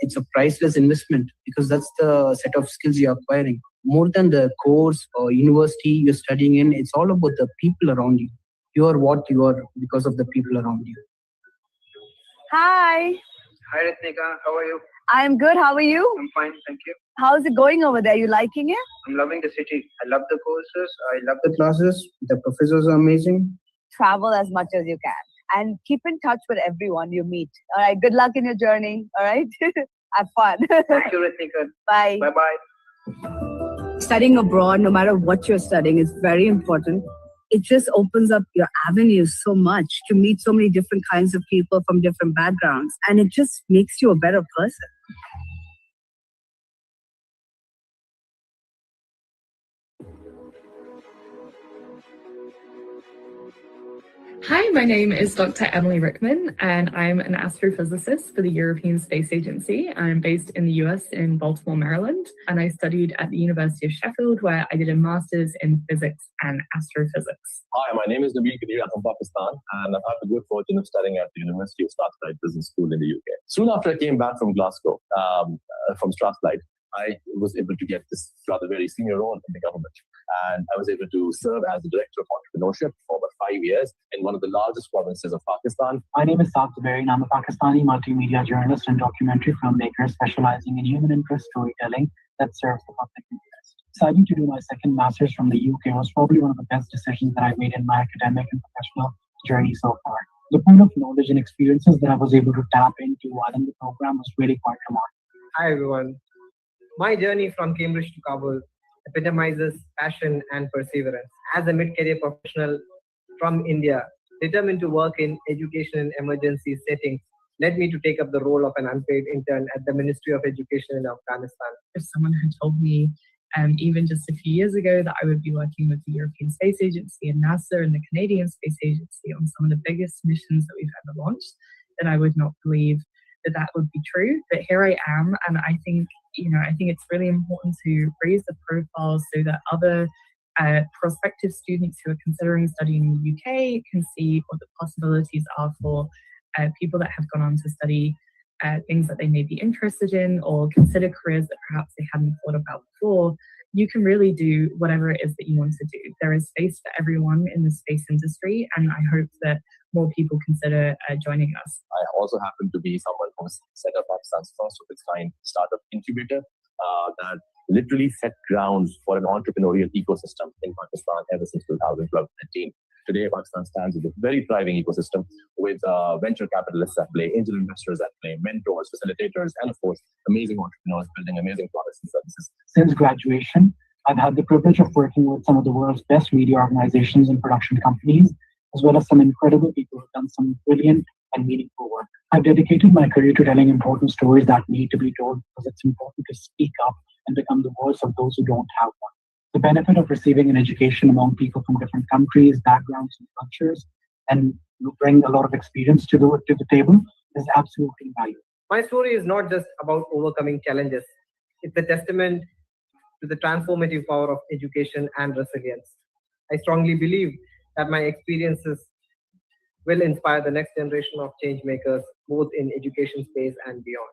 S18: It's a priceless investment because that's the set of skills you're acquiring. More than the course or university you're studying in, it's all about the people around you. You are what you are because of the people around you.
S17: Hi.
S18: Hi, Ritnika. How are you?
S17: I'm good. How are you?
S18: I'm fine, thank you.
S17: How's it going over there? You liking it?
S18: I'm loving the city. I love the courses. I love the classes. The professors are amazing.
S17: Travel as much as you can and keep in touch with everyone you meet. All right. Good luck in your journey. All right. Have fun.
S18: Thank you, Ritnika.
S17: Bye.
S18: Bye-bye.
S17: Studying abroad, no matter what you're studying, is very important. It just opens up your avenues so much to meet so many different kinds of people from different backgrounds. And it just makes you a better person.
S19: Hi, my name is Dr. Emily Rickman, and I'm an astrophysicist for the European Space Agency. I'm based in the US in Baltimore, Maryland, and I studied at the University of Sheffield, where I did a master's in physics and astrophysics.
S20: Hi, my name is Nabil Kadir. I'm from Pakistan, and I've had the good fortune of studying at the University of Strathclyde Business School in the UK. Soon after I came back from Glasgow, from Strathclyde, I was able to get this rather very senior role in the government. And I was able to serve as the Director of Entrepreneurship for about 5 years in one of the largest provinces of Pakistan.
S21: My name is Saad Zubairi, and I'm a Pakistani multimedia journalist and documentary filmmaker specializing in human interest storytelling that serves the public interest. Deciding to do my second master's from the UK was probably one of the best decisions that I've made in my academic and professional journey so far. The pool of knowledge and experiences that I was able to tap into while in the program was really quite remarkable.
S22: Hi everyone.
S9: My journey from Cambridge to Kabul epitomizes passion and perseverance. As a mid-career professional from India, determined to work in education in emergency settings, led me to take up the role of an unpaid intern at the Ministry of Education in Afghanistan.
S19: If someone had told me even just a few years ago that I would be working with the European Space Agency and NASA and the Canadian Space Agency on some of the biggest missions that we've ever launched, then I would not believe that that would be true. But here I am, and I think it's really important to raise the profiles so that other prospective students who are considering studying in the UK can see what the possibilities are for people that have gone on to study things that they may be interested in or consider careers that perhaps they hadn't thought about before. You can really do whatever it is that you want to do. There is space for everyone in the space industry, and I hope that more people consider joining us.
S20: I also happen to be someone who's set up Pakistan's first of its kind startup incubator that literally set grounds for an entrepreneurial ecosystem in Pakistan ever since 2012-13. Today, Pakistan stands with a very thriving ecosystem with venture capitalists at play, angel investors at play, mentors, facilitators, and of course, amazing entrepreneurs building amazing products and services.
S21: Since graduation, I've had the privilege of working with some of the world's best media organizations and production companies, as well as some incredible people who've done some brilliant and meaningful work. I've dedicated my career to telling important stories that need to be told because it's important to speak up and become the voice of those who don't have one. The benefit of receiving an education among people from different countries, backgrounds, and cultures, and bring a lot of experience to the table is absolutely valuable.
S9: My story is not just about overcoming challenges. It's a testament to the transformative power of education and resilience. I strongly believe that my experiences will inspire the next generation of change makers, both in education space and beyond.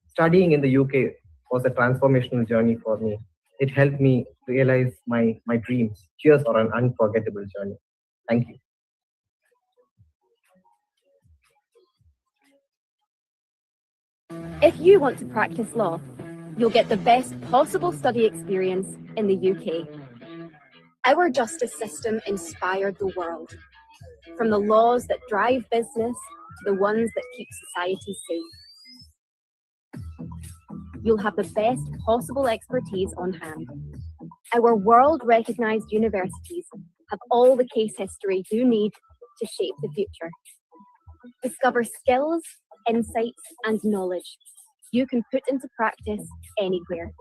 S9: Studying in the UK was a transformational journey for me. It helped me realize my dreams. Cheers for an unforgettable journey. Thank you.
S11: If you want to practice law, you'll get the best possible study experience in the UK. Our justice system inspired the world, from the laws that drive business to the ones that keep society safe. You'll have the best possible expertise on hand. Our world-recognized universities have all the case history you need to shape the future. Discover skills, insights, and knowledge you can put into practice anywhere.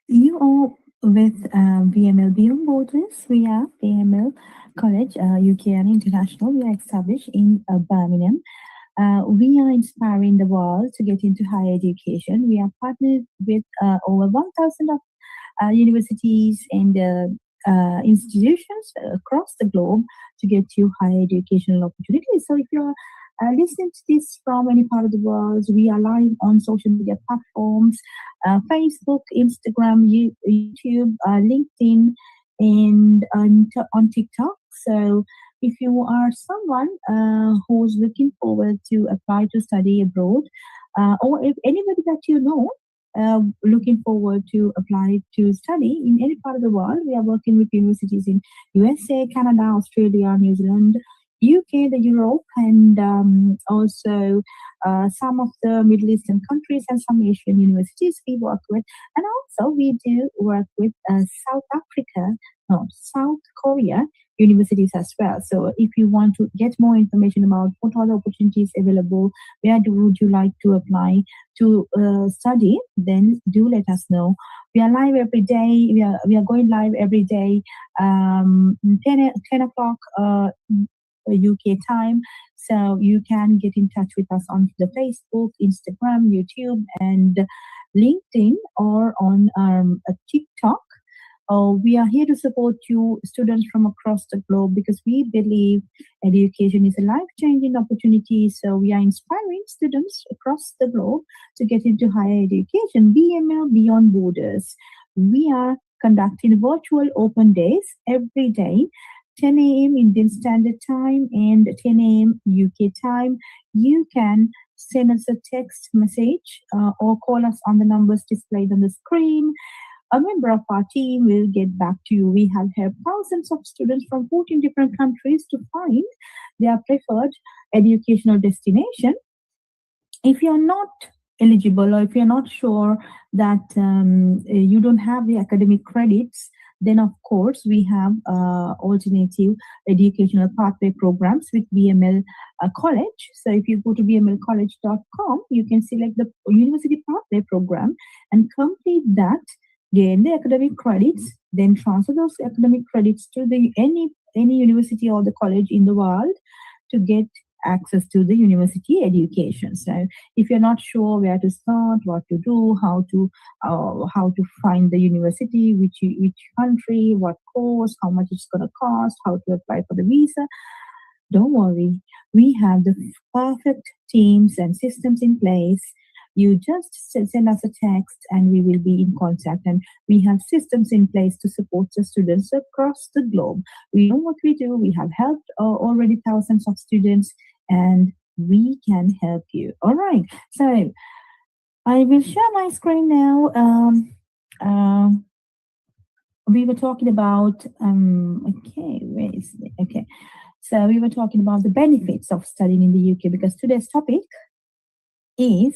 S1: You are with BML Beyond Borders. We are BML College, UK and International. We are established in Birmingham. We are inspiring the world to get into higher education. We are partnered with over 1,000 of universities and institutions across the globe to get you higher educational opportunities. So if you're listening to this from any part of the world, we are live on social media platforms, Facebook, Instagram, YouTube, LinkedIn, and on TikTok. So if you are someone who's looking forward to apply to study abroad, or if anybody that you know looking forward to apply to study in any part of the world, we are working with universities in USA, Canada, Australia, New Zealand, UK, the Europe, and also some of the Middle Eastern countries and some Asian universities we work with. And also we do work with South Korea universities as well. So if you want to get more information about what are the opportunities available, where would you like to apply to study, then do let us know. We are live every day. We are going live every day, 10 o'clock UK time. So you can get in touch with us on the Facebook, Instagram, YouTube, and LinkedIn, or on TikTok. We are here to support you, students from across the globe, because we believe education is a life-changing opportunity. So we are inspiring students across the globe to get into higher education. BML Beyond Borders. We are conducting virtual open days every day, 10 a.m. Indian Standard Time and 10 a.m. UK time. You can send us a text message or call us on the numbers displayed on the screen. A member of our team will get back to you. We have helped thousands of students from 14 different countries to find their preferred educational destination. If you're not eligible, or if you're not sure that you don't have the academic credits, then of course we have alternative educational pathway programs with BML College. So if you go to bmlcollege.com, you can select the university pathway program and complete that, gain the academic credits, then transfer those academic credits to the any university or the college in the world to get access to the university education. So if you're not sure where to start, what to do, how to find the university, which country, what course, how much it's going to cost, how to apply for the visa, don't worry. We have the perfect teams and systems in place. You just send us a text and we will be in contact, and we have systems in place to support the students across the globe. We know what we do. We have helped already thousands of students, and we can help you. All right. So I will share my screen now. We were talking about, okay, where is it? Okay. So we were talking about the benefits of studying in the UK, because today's topic is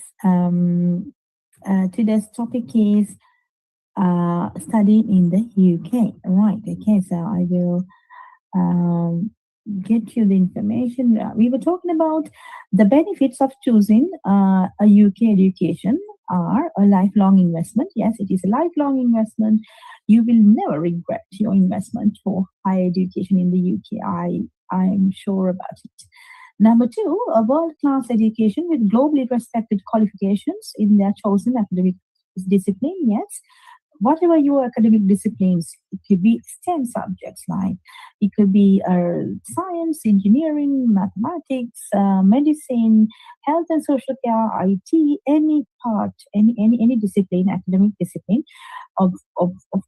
S1: studying in the UK. Right. Okay. So I will get you the information. We were talking about the benefits of choosing a UK education are a lifelong investment. Yes, it is a lifelong investment. You will never regret your investment for higher education in the UK. I'm sure about it. Number two, a world-class education with globally respected qualifications in their chosen academic discipline. Yes, whatever your academic disciplines, it could be STEM subjects, like it could be science, engineering, mathematics, medicine, health and social care, IT, any part, any discipline, academic discipline. Of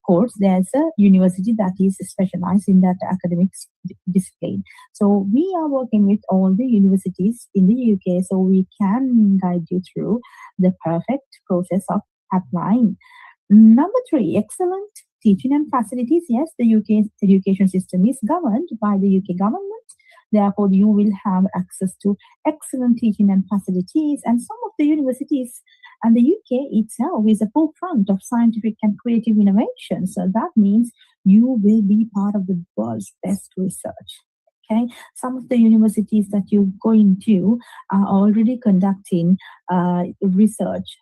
S1: course, there's a university that is specialized in that academic discipline. So we are working with all the universities in the UK, so we can guide you through the perfect process of applying. Number three, excellent teaching and facilities. Yes, the UK education system is governed by the UK government. Therefore, you will have access to excellent teaching and facilities. And some of the universities and the UK itself is a forefront of scientific and creative innovation. So that means you will be part of the world's best research. Okay, some of the universities that you go into are already conducting research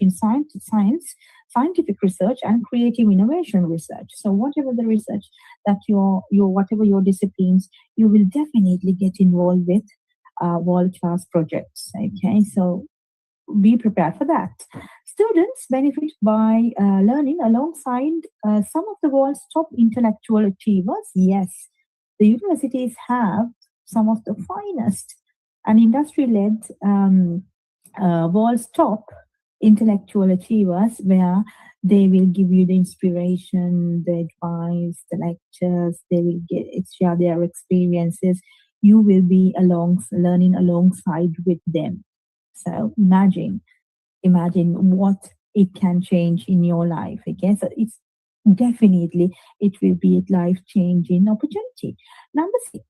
S1: in science, scientific research, and creative innovation research. So whatever the research that whatever your disciplines, you will definitely get involved with world-class projects. Okay, so be prepared for that. Students benefit by learning alongside some of the world's top intellectual achievers. Yes, the universities have some of the finest and industry-led world's top intellectual achievers, where they will give you the inspiration, the advice, the lectures. They will share their experiences. You will be learning alongside with them. So imagine what it can change in your life. Okay, so it will be a life-changing opportunity. Number six,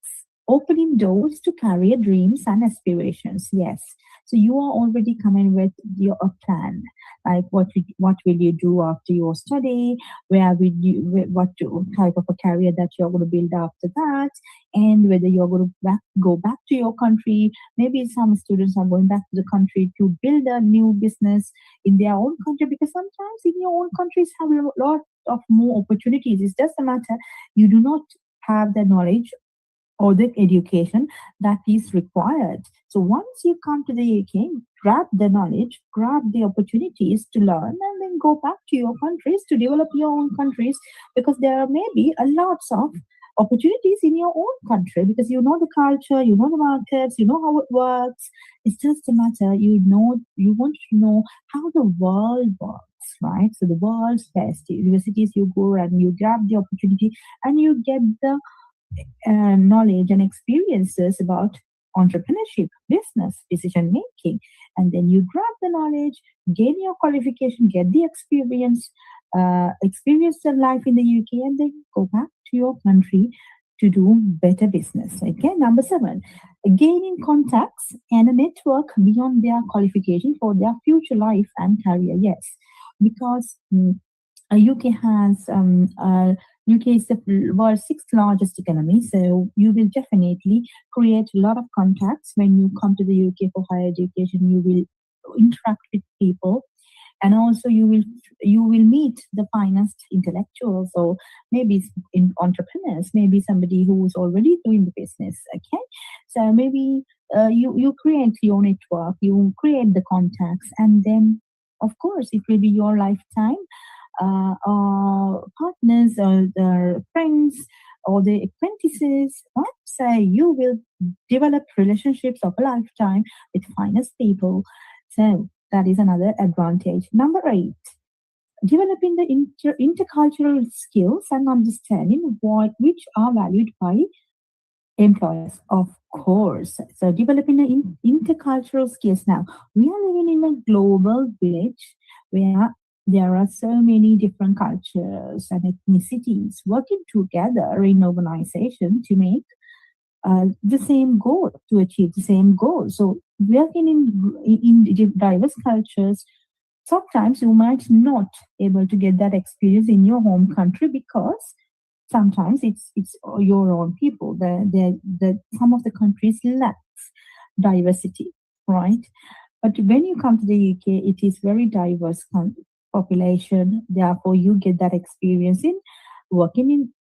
S1: opening doors to career dreams and aspirations. Yes, so you are already coming with your plan, like what will you do after your study, what type of a career that you're going to build after that, and whether you're going to go back to your country. Maybe some students are going back to the country to build a new business in their own country, because sometimes in your own countries have a lot of more opportunities. It's just a matter you do not have the knowledge or the education that is required. So once you come to the UK, grab the knowledge, grab the opportunities to learn, and then can go back to your countries to develop your own countries, because there may be a lots of opportunities in your own country, because you know the culture, you know the markets, you know how it works. It's just a matter, you want to know how the world works, right? So the world's best universities, you go and you grab the opportunity and you get the knowledge and experiences about entrepreneurship, business, decision making, and then you grab the knowledge, gain your qualification, get the experience the life in the UK, and then go back to your country to do better business. Okay, number 7, gaining contacts and a network beyond their qualification for their future life and career. Yes, because UK has UK is the world's 6th largest economy, so you will definitely create a lot of contacts when you come to the UK for higher education. You will interact with people, and also you will meet the finest intellectuals, or maybe in entrepreneurs, maybe somebody who is already doing the business. Okay, so maybe you create your network, you create the contacts, and then of course it will be your lifetime partners or their friends or the apprentices, right? So you will develop relationships of a lifetime with finest people. So that is another advantage. Number 8, developing the intercultural skills and understanding which are valued by employers, of course. So developing the intercultural skills. Now we are living in a global village where there are so many different cultures and ethnicities working together in organization to make the same goal, to achieve the same goal. So working in diverse cultures, sometimes you might not able to get that experience in your home country, because sometimes it's your own people. Some of the countries lacks diversity, right? But when you come to the UK, it is very diverse population. Therefore, you get that experience in working in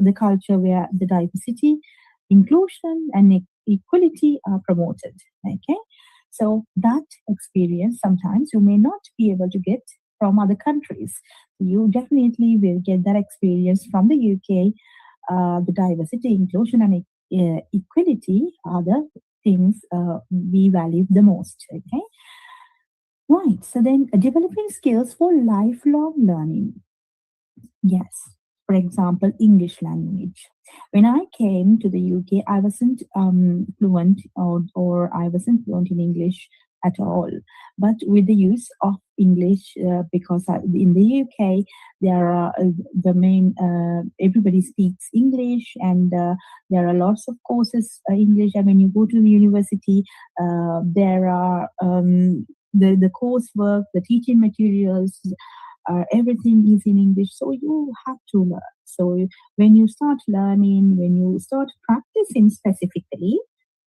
S1: the culture where the diversity, inclusion, and equality are promoted. Okay, so that experience sometimes you may not be able to get from other countries. You definitely will get that experience from the UK. The diversity, inclusion, and equality are the things we value the most. Okay. Right, so then developing skills for lifelong learning. Yes, for example, English language. When I came to the UK, I wasn't fluent or I wasn't fluent in English at all. But with the use of English, because in the UK, there are everybody speaks English, and there are lots of courses English. And when you go to the university, there are the coursework, the teaching materials, everything is in English. So you have to learn. So when you start learning, when you start practicing specifically,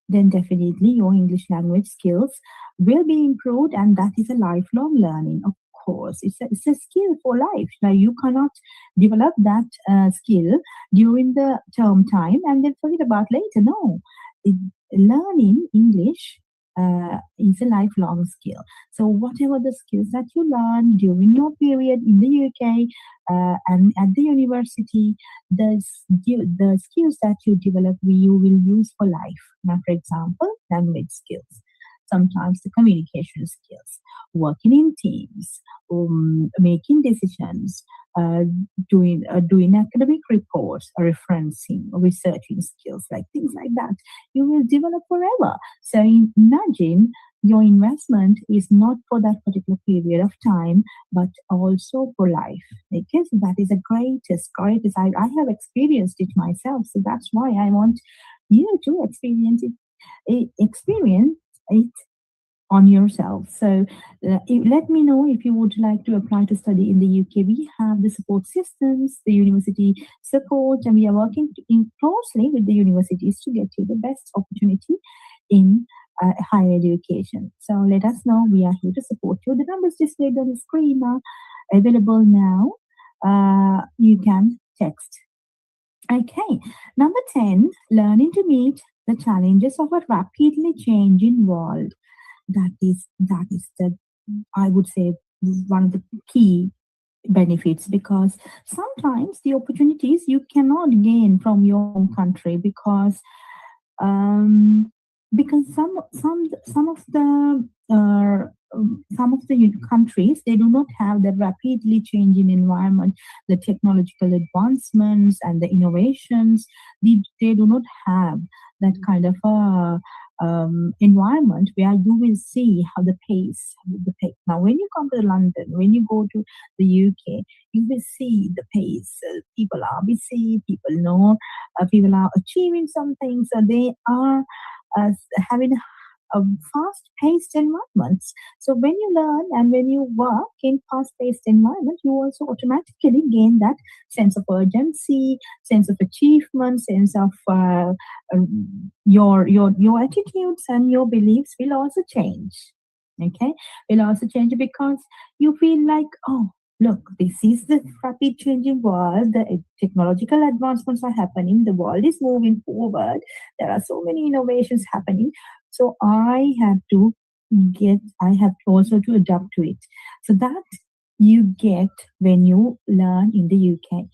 S1: then definitely your English language skills will be improved, and that is a lifelong learning. Of course, it's a skill for life. Now you cannot develop that skill during the term time and then forget about later. No, learning English is a lifelong skill. So whatever the skills that you learn during your period in the UK and at the university, the skills that you develop, you will use for life. Now, for example, language skills, sometimes the communication skills, working in teams, making decisions, doing academic reports, referencing, researching skills, like things like that, you will develop forever. So imagine your investment is not for that particular period of time, but also for life. Okay, so that is the greatest. I have experienced it myself, so that's why I want you to experience it on yourself. So let me know if you would like to apply to study in the UK. We have the support systems, the university support, and we are working closely with the universities to get you the best opportunity in higher education. So let us know. We are here to support you. The numbers displayed on the screen are available now. You can text. Okay, number 10, learning to meet the challenges of a rapidly changing world. That is the I would say, one of the key benefits, because sometimes the opportunities you cannot gain from your home country um, because some of the countries, they do not have the rapidly changing environment, the technological advancements and the innovations. They do not have that kind of environment where you will see how the pace. Now, when you come to London, when you go to the UK, you will see the pace. People are busy. People know. People are achieving something. So they are having a fast-paced environments. So when you learn and when you work in fast-paced environment, you also automatically gain that sense of urgency, sense of achievement, sense of your attitudes and your beliefs will also change. Okay, will also change because you feel like, oh, look, this is the rapid changing world. The technological advancements are happening. The world is moving forward. There are so many innovations happening. So I have also to adapt to it. So that you get when you learn in the UK.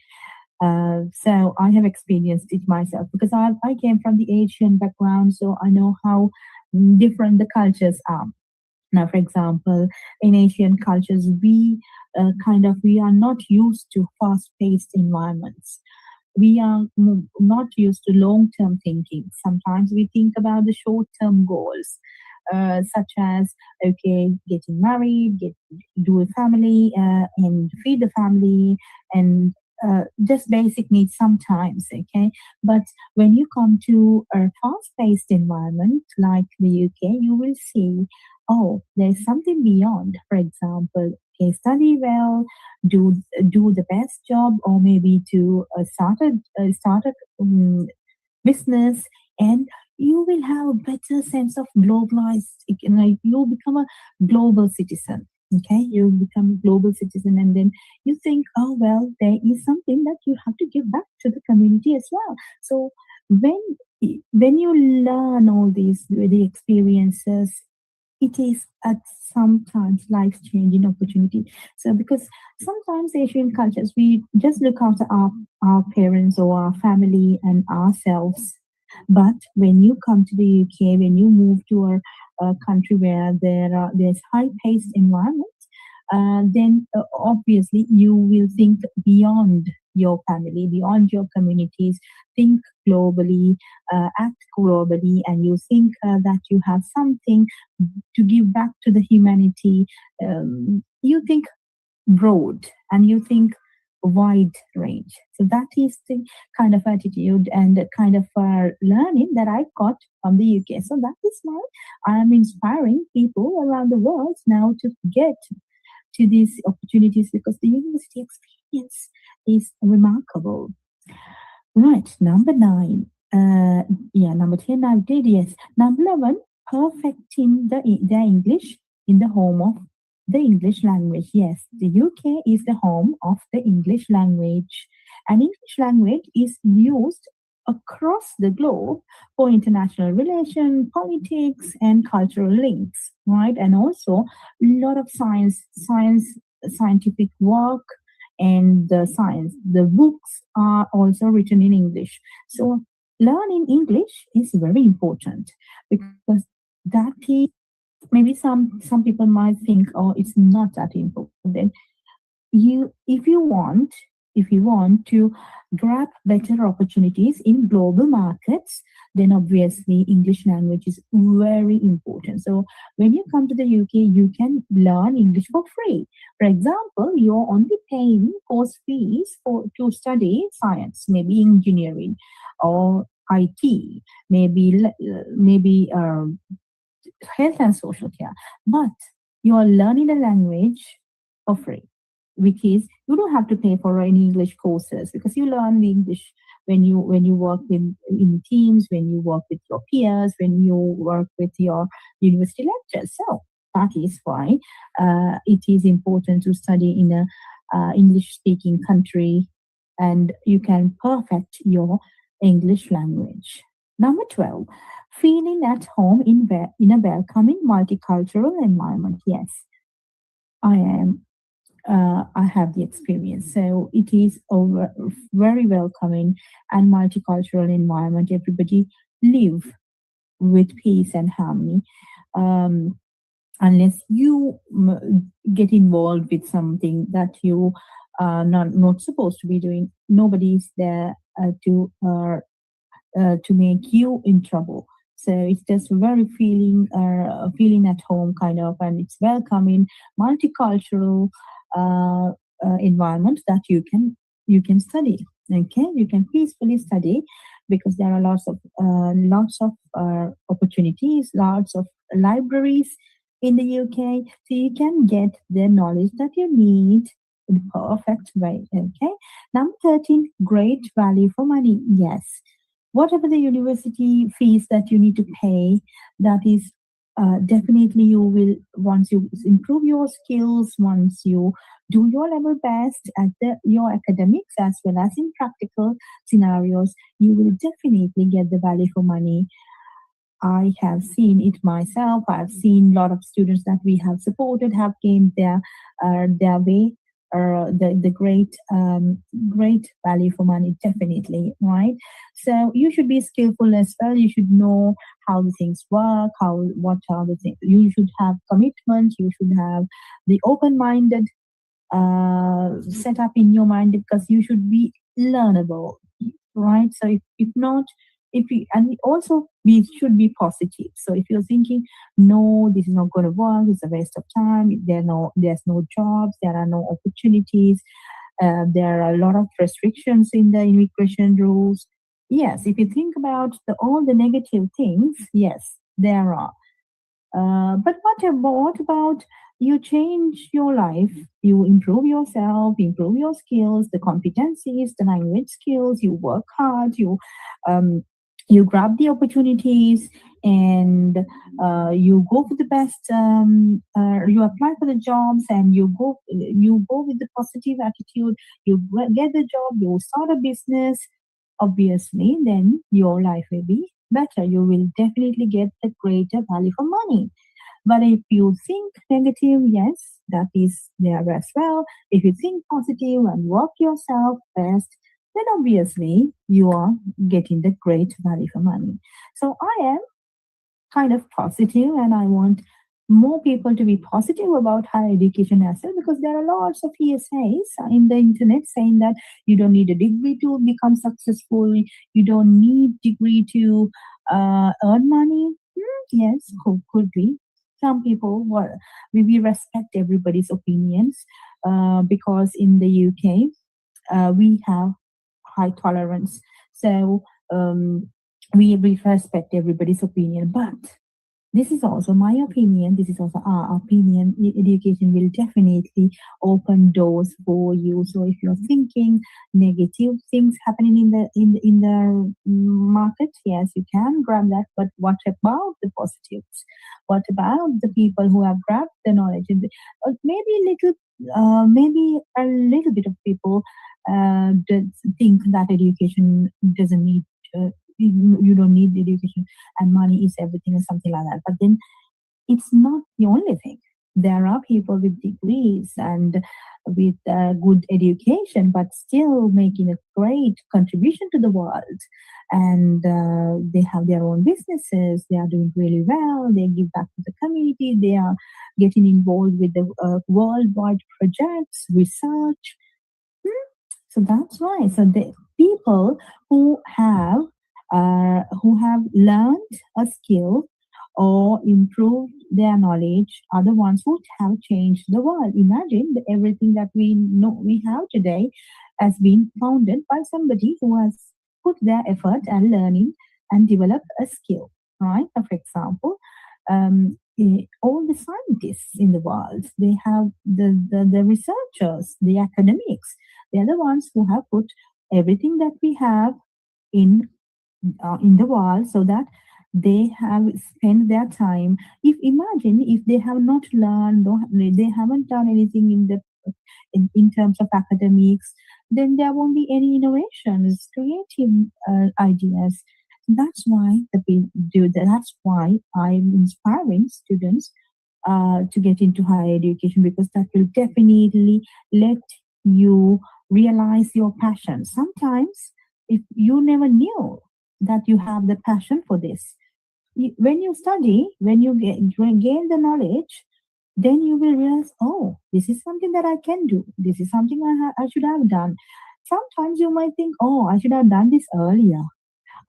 S1: So I have experienced it myself because I came from the Asian background, so I know how different the cultures are. Now, for example, in Asian cultures, we are not used to fast-paced environments. We are not used to long-term thinking. Sometimes we think about the short-term goals, such as, okay, getting married, do a family, and feed the family, and just basic needs sometimes, okay? But when you come to a fast-paced environment like the UK, you will see, oh, there's something beyond. For example, okay, study well, do the best job, or maybe to start a business, and you will have a better sense of globalized. You'll become a global citizen. Okay, you become a global citizen, and then you think, oh well, there is something that you have to give back to the community as well. So when you learn all these the experiences, it is at sometimes life changing opportunity. So because sometimes Asian cultures, we just look after our parents or our family and ourselves. But when you come to the UK, when you move to a country where there's high paced environment, then obviously you will think beyond your family, beyond your communities, think globally, act globally, and you think that you have something to give back to the humanity. You think broad and you think wide range. So that is the kind of attitude and the kind of learning that I got from the UK. So that is why I am inspiring people around the world now to get to these opportunities, because the university experience is remarkable. Right, number 9. Number 10 I did, yes. Number 11, perfecting the English in the home of the English language. Yes, the UK is the home of the English language, and English language is used across the globe for international relations, politics, and cultural links, right? And also a lot of scientific work, and the books are also written in English. So learning English is very important, because that is, maybe some people might think, oh, it's not that important. Then if you want to grab better opportunities in global markets, then obviously English language is very important. So when you come to the UK, you can learn English for free. For example, you're only paying course fees to study science, maybe engineering or IT, maybe health and social care, but you are learning the language for free, which is you don't have to pay for any English courses, because you learn the English when you work in teams, when you work with your peers, when you work with your university lectures. So that is why it is important to study in a English-speaking country, and you can perfect your English language. Number 12, feeling at home in a welcoming multicultural environment. Yes, I am. I have the experience. So it is a very welcoming and multicultural environment. Everybody live with peace and harmony. Um, Unless you get involved with something that you are not supposed to be doing, nobody is there to make you in trouble. So it's just very feeling at home kind of, and it's welcoming, multicultural environment that you can study. Okay, you can peacefully study because there are lots of opportunities, lots of libraries in the UK, so you can get the knowledge that you need in the perfect way. Okay, number 13, great value for money. Yes, whatever the university fees that you need to pay, that is definitely you will, once you improve your skills, once you do your level best at your academics as well as in practical scenarios, you will definitely get the value for money. I have seen it myself. I've seen a lot of students that we have supported have gained their way, the great value for money, definitely, right? So you should be skillful as well. You should know how the things work, what are the things. You should have commitment. You should have the open-minded setup in your mind, because you should be learnable, right? So if not, if you, and also we should be positive. So if you're thinking, no, this is not going to work, it's a waste of time, there's no jobs, there are no opportunities, there are a lot of restrictions in the immigration rules. Yes, if you think about all the negative things, yes, there are. But what about you change your life, you improve yourself, improve your skills, the competencies, the language skills, you work hard, you grab the opportunities, and you go for the best, you apply for the jobs, and you go with the positive attitude, you get the job, you start a business, obviously then your life will be better. You will definitely get a greater value for money. But if you think negative, yes, that is there as well. If you think positive and work yourself best, then obviously you are getting the great value for money. So I am kind of positive, and I want more people to be positive about higher education as well, because there are lots of ESAs in the internet saying that you don't need a degree to become successful, you don't need degree to earn money. Yes, could be. Some people, we respect everybody's opinions, because in the UK we have high tolerance. So we respect everybody's opinion. But this is also my opinion. This is also our opinion. Education will definitely open doors for you. So if you're thinking negative things happening in the market, yes, you can grab that. But what about the positives? What about the people who have grabbed the knowledge? Maybe a little bit of people think that education doesn't need. You don't need education, and money is everything, or something like that. But then it's not the only thing. There are people with degrees and with good education, but still making a great contribution to the world. And they have their own businesses. They are doing really well. They give back to the community. They are getting involved with the worldwide projects, research. So that's why. So the people who have learned a skill or improved their knowledge are the ones who have changed the world. Imagine that everything that we know we have today has been founded by somebody who has put their effort and learning and developed a skill, right? For example, all the scientists in the world, they have the researchers, the academics, they're the ones who have put everything that we have in the world, so that they have spent their time. Imagine if they have not learned, or they haven't done anything in terms of academics, then there won't be any innovations, creative ideas. That's why the do that. That's why I'm inspiring students to get into higher education, because that will definitely let you realize your passion. Sometimes, if you never knew that you have the passion for this, when you study, when you gain the knowledge, then you will realize, oh, this is something that I can do. This is something I should have done. Sometimes you might think, oh, I should have done this earlier.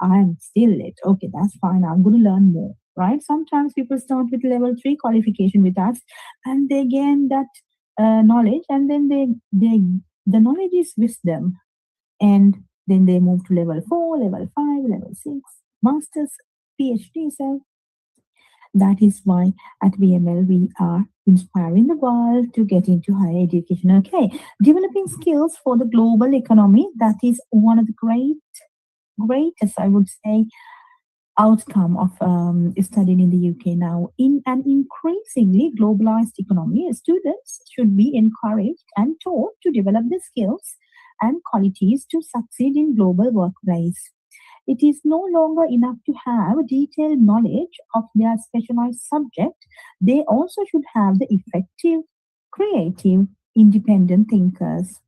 S1: I'm still late. Okay, that's fine. I'm going to learn more, right? Sometimes people start with level 3 qualification with us, and they gain that knowledge, and then the knowledge is wisdom, and then they move to level 4, level 5, level 6, masters, PhD. So that is why at BML we are inspiring the world to get into higher education. Okay, developing skills for the global economy. That is one of the greatest, I would say, outcome of studying in the UK now. In an increasingly globalized economy, students should be encouraged and taught to develop the skills and qualities to succeed in global workplace. It is no longer enough to have detailed knowledge of their specialized subject. They also should have the effective, creative, independent thinkers.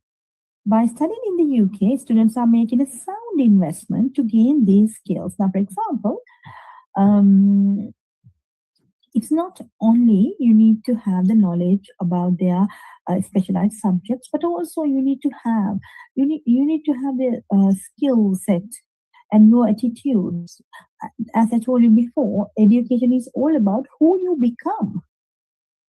S1: By studying in the UK, students are making a sound investment to gain these skills. Now, for example, it's not only you need to have the knowledge about their specialized subjects, but also you need to have the skill set and your attitudes. As I told you before, education is all about who you become.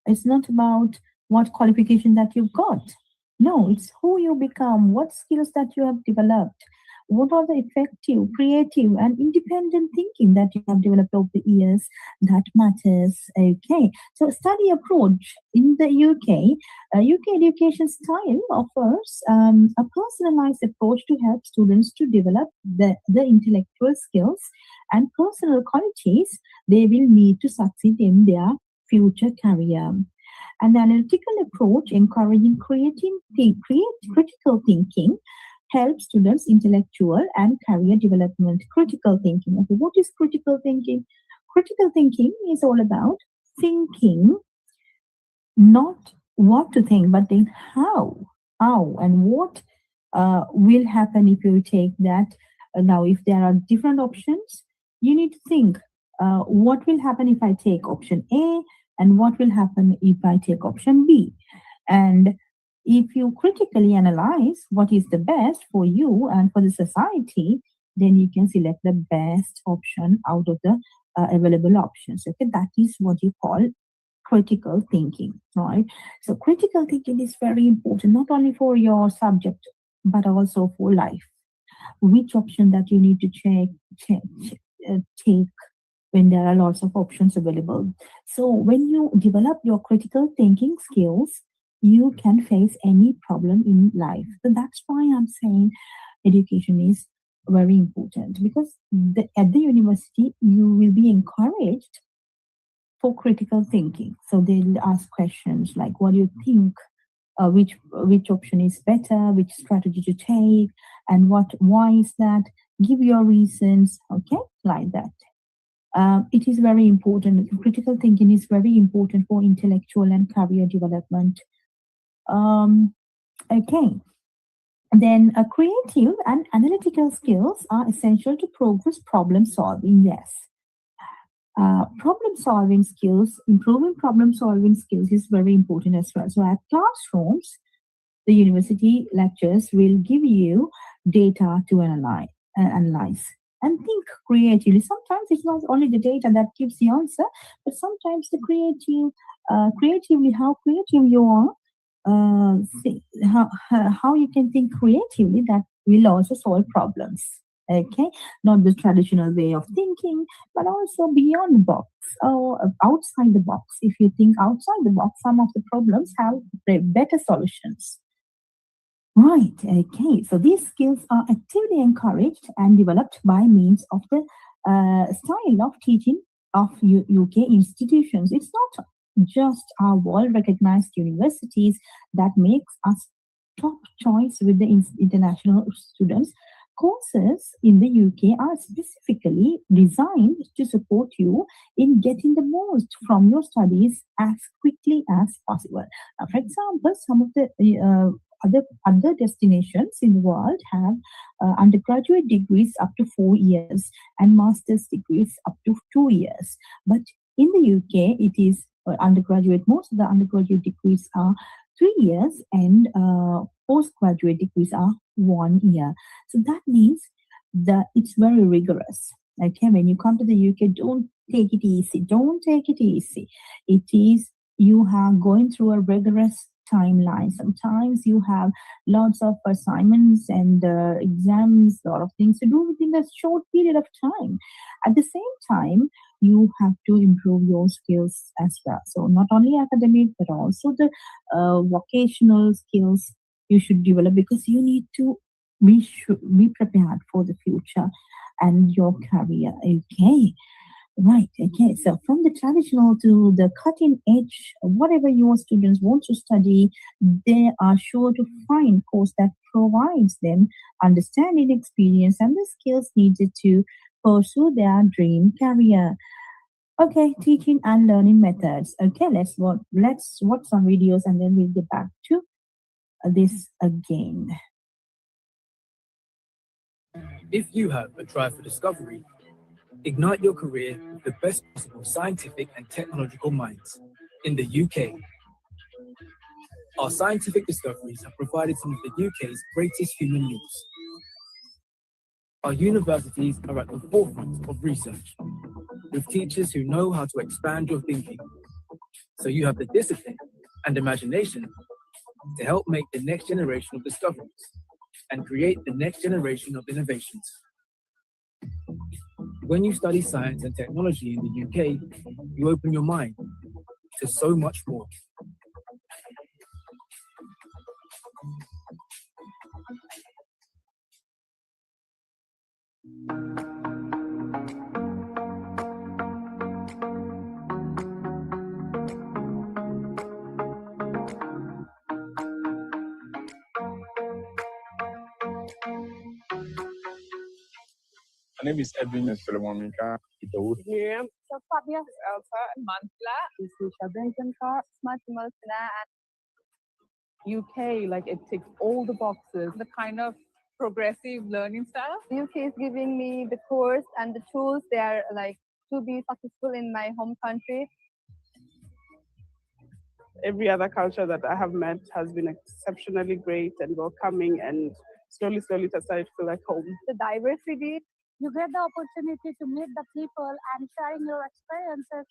S1: It's not about what qualification that you've got. No, it's who you become, what skills that you have developed, what are the effective, creative, and independent thinking that you have developed over the years that matters. Okay, so study approach in the UK. UK education style offers a personalized approach to help students to develop the intellectual skills and personal qualities they will need to succeed in their future career. An analytical approach encouraging critical thinking helps students' intellectual and career development. Critical thinking. Okay, what is critical thinking? Critical thinking is all about thinking, not what to think, but then how and what will happen if you take that. Now, if there are different options, you need to think what will happen if I take option A, and what will happen if I take option B. And if you critically analyze what is the best for you and for the society, then you can select the best option out of the available options. Okay, that is what you call critical thinking, right? So critical thinking is very important, not only for your subject, but also for life. Which option that you need to take when there are lots of options available. So when you develop your critical thinking skills, you can face any problem in life. So that's why I'm saying education is very important, because at the university, you will be encouraged for critical thinking. So they'll ask questions like, what do you think? Which option is better? Which strategy to take? And why is that? Give your reasons. Okay, like that. It is very important. Critical thinking is very important for intellectual and career development. Okay. Then creative and analytical skills are essential to progress problem solving. Yes. Problem solving skills, improving problem solving skills is very important as well. So at classrooms, the university lectures will give you data to analyze and think creatively. Sometimes it's not only the data that gives the answer, but sometimes the creatively, how creative you are, how you can think creatively, that will also solve problems. Okay, not the traditional way of thinking, but also beyond the box or outside the box. If you think outside the box, some of the problems have better solutions. Right, okay, so these skills are actively encouraged and developed by means of the style of teaching of UK institutions. It's not just our world-recognized universities that makes us top choice with the international students. courses in the UK are specifically designed to support you in getting the most from your studies as quickly as possible. For example, some of the other destinations in the world have undergraduate degrees up to 4 years and master's degrees up to 2 years. But in the UK, it is undergraduate. Most of the undergraduate degrees are 3 years and postgraduate degrees are 1 year. So that means that it's very rigorous. Okay, when you come to the UK, don't take it easy. Don't take it easy. It is, you are going through a rigorous timeline. Sometimes you have lots of assignments and exams, a lot of things to do within a short period of time. At the same time, you have to improve your skills as well. So not only academic, but also the vocational skills you should develop, because you need to be prepared for the future and your career. Okay. Right, okay. So from the traditional to the cutting edge, whatever your students want to study, they are sure to find course that provides them understanding, experience, and the skills needed to pursue their dream career. Okay, teaching and learning methods. Okay, let's watch some videos and then we'll get back to this again.
S8: If you have a drive for discovery, ignite your career with the best possible scientific and technological minds in the UK. Our scientific discoveries have provided some of the UK's greatest human needs. Our universities are at the forefront of research, with teachers who know how to expand your thinking, so you have the discipline and imagination to help make the next generation of discoveries and create the next generation of innovations. When you study science and technology in the UK, you open your mind to so much more.
S22: My name is Edwin Solomon Mika.
S23: Miriam. So Fabia, Elsa, Mantla.
S5: This is Shabenkankar,
S23: Smatmalsana,
S5: UK, like it ticks all the boxes.
S23: the kind of progressive learning style. UK is giving me the course and the tools they are like to be successful in my home country.
S6: Every other culture that I have met has been exceptionally great and welcoming, and slowly it started to feel like home.
S23: The diversity.
S24: You get the opportunity to meet the people and sharing your experiences.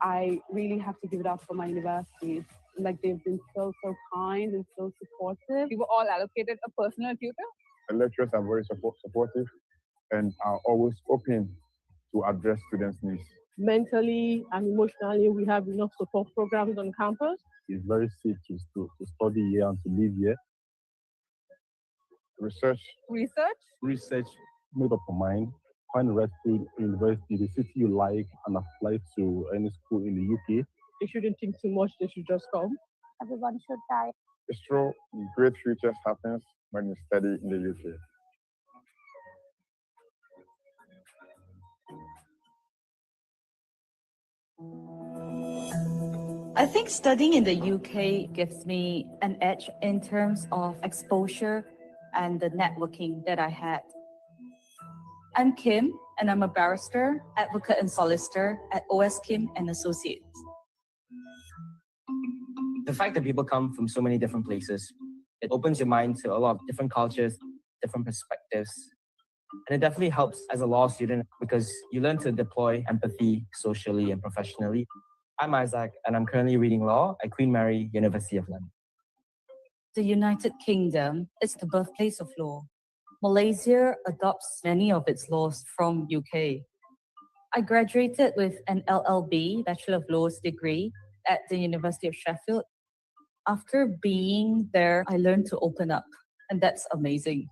S5: I really have to give it up for my universities. Like they've been so kind and so supportive.
S23: We were all allocated a personal tutor.
S22: The lecturers are very supportive and are always open to address students' needs.
S6: Mentally and emotionally, we have enough support programs on campus.
S22: It's very safe to study here and to live here. Research, make up your mind, find the right school, university, the city you like, and apply to any school in the UK.
S6: They shouldn't think too much, they should just come.
S24: Everyone should try.
S22: It's true, great futures happens when you study in the UK.
S25: I think studying in the UK gives me an edge in terms of exposure and the networking that I had. I'm Kim, and I'm a barrister, advocate, and solicitor at OS Kim and Associates.
S26: The fact that people come from so many different places, it opens your mind to a lot of different cultures, different perspectives. And it definitely helps as a law student because you learn to deploy empathy socially and professionally. I'm Isaac, and I'm currently reading law at Queen Mary, University of London.
S25: The United Kingdom is the birthplace of law. Malaysia adopts many of its laws from UK. I graduated with an LLB, Bachelor of Laws degree, at the University of Sheffield. After being there, I learned to open up, and that's amazing.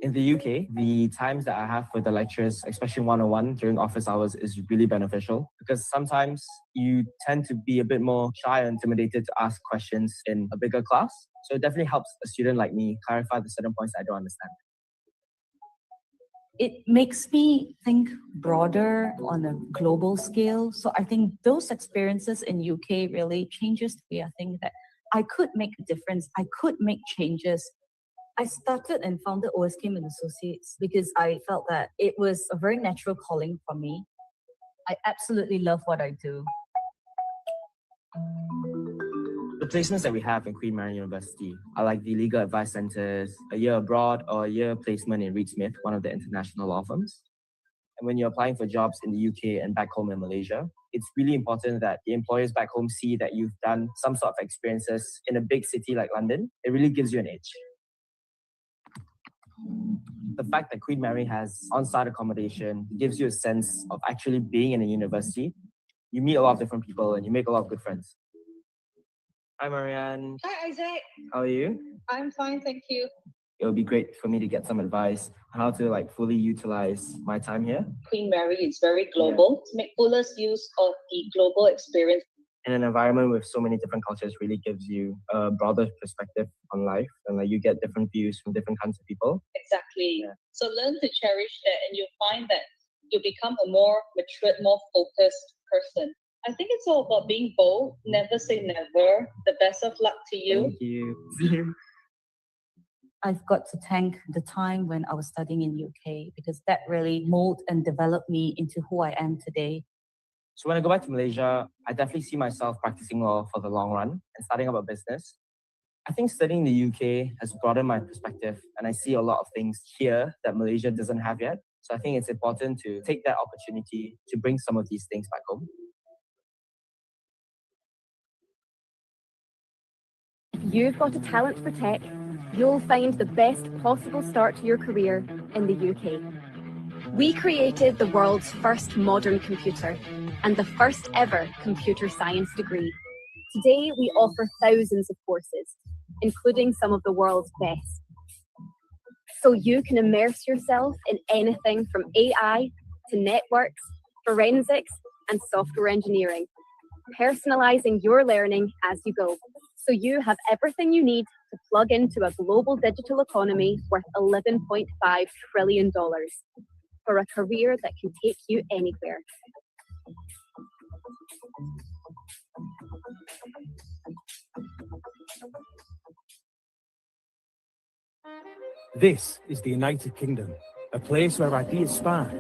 S26: In the UK, the times that I have with the lecturers, especially one-on-one during office hours, is really beneficial because sometimes you tend to be a bit more shy or intimidated to ask questions in a bigger class. So it definitely helps a student like me clarify the certain points I don't understand.
S25: It makes me think broader on a global scale. So I think those experiences in UK really changes the way I think that I could make a difference. I could make changes. I started and founded OSKM and Associates because I felt that it was a very natural calling for me. I absolutely love what I do.
S26: The placements that we have in Queen Mary University are like the legal advice centers, a year abroad, or a year placement in Reed Smith, one of the international law firms. And when you're applying for jobs in the UK and back home in Malaysia, it's really important that the employers back home see that you've done some sort of experiences in a big city like London. It really gives you an edge. The fact that Queen Mary has on-site accommodation gives you a sense of actually being in a university. You meet a lot of different people and you make a lot of good friends. Hi, Marianne.
S2: Hi, Isaac.
S26: How are you?
S2: I'm fine, thank you.
S26: It would be great for me to get some advice on how to fully utilize my time here.
S2: Queen Mary is very global. To make fullest use of the global experience.
S26: In an environment with so many different cultures really gives you a broader perspective on life and you get different views from different kinds of people.
S2: Exactly. Yeah. So learn to cherish that and you'll find that you become a more matured, more focused person. I think it's all about being bold. Never say never. The best of luck to you.
S26: Thank you.
S25: I've got to thank the time when I was studying in UK because that really molded and developed me into who I am today.
S26: So when I go back to Malaysia, I definitely see myself practicing law for the long run and starting up a business. I think studying in the UK has broadened my perspective and I see a lot of things here that Malaysia doesn't have yet. So I think it's important to take that opportunity to bring some of these things back home.
S11: If you've got a talent for tech, you'll find the best possible start to your career in the UK. We created the world's first modern computer and the first ever computer science degree. Today, we offer thousands of courses, including some of the world's best. So you can immerse yourself in anything from AI to networks, forensics, and software engineering, personalizing your learning as you go. So you have everything you need to plug into a global digital economy worth $11.5 trillion for a career that can take you anywhere.
S7: This is the United Kingdom, a place where ideas spark,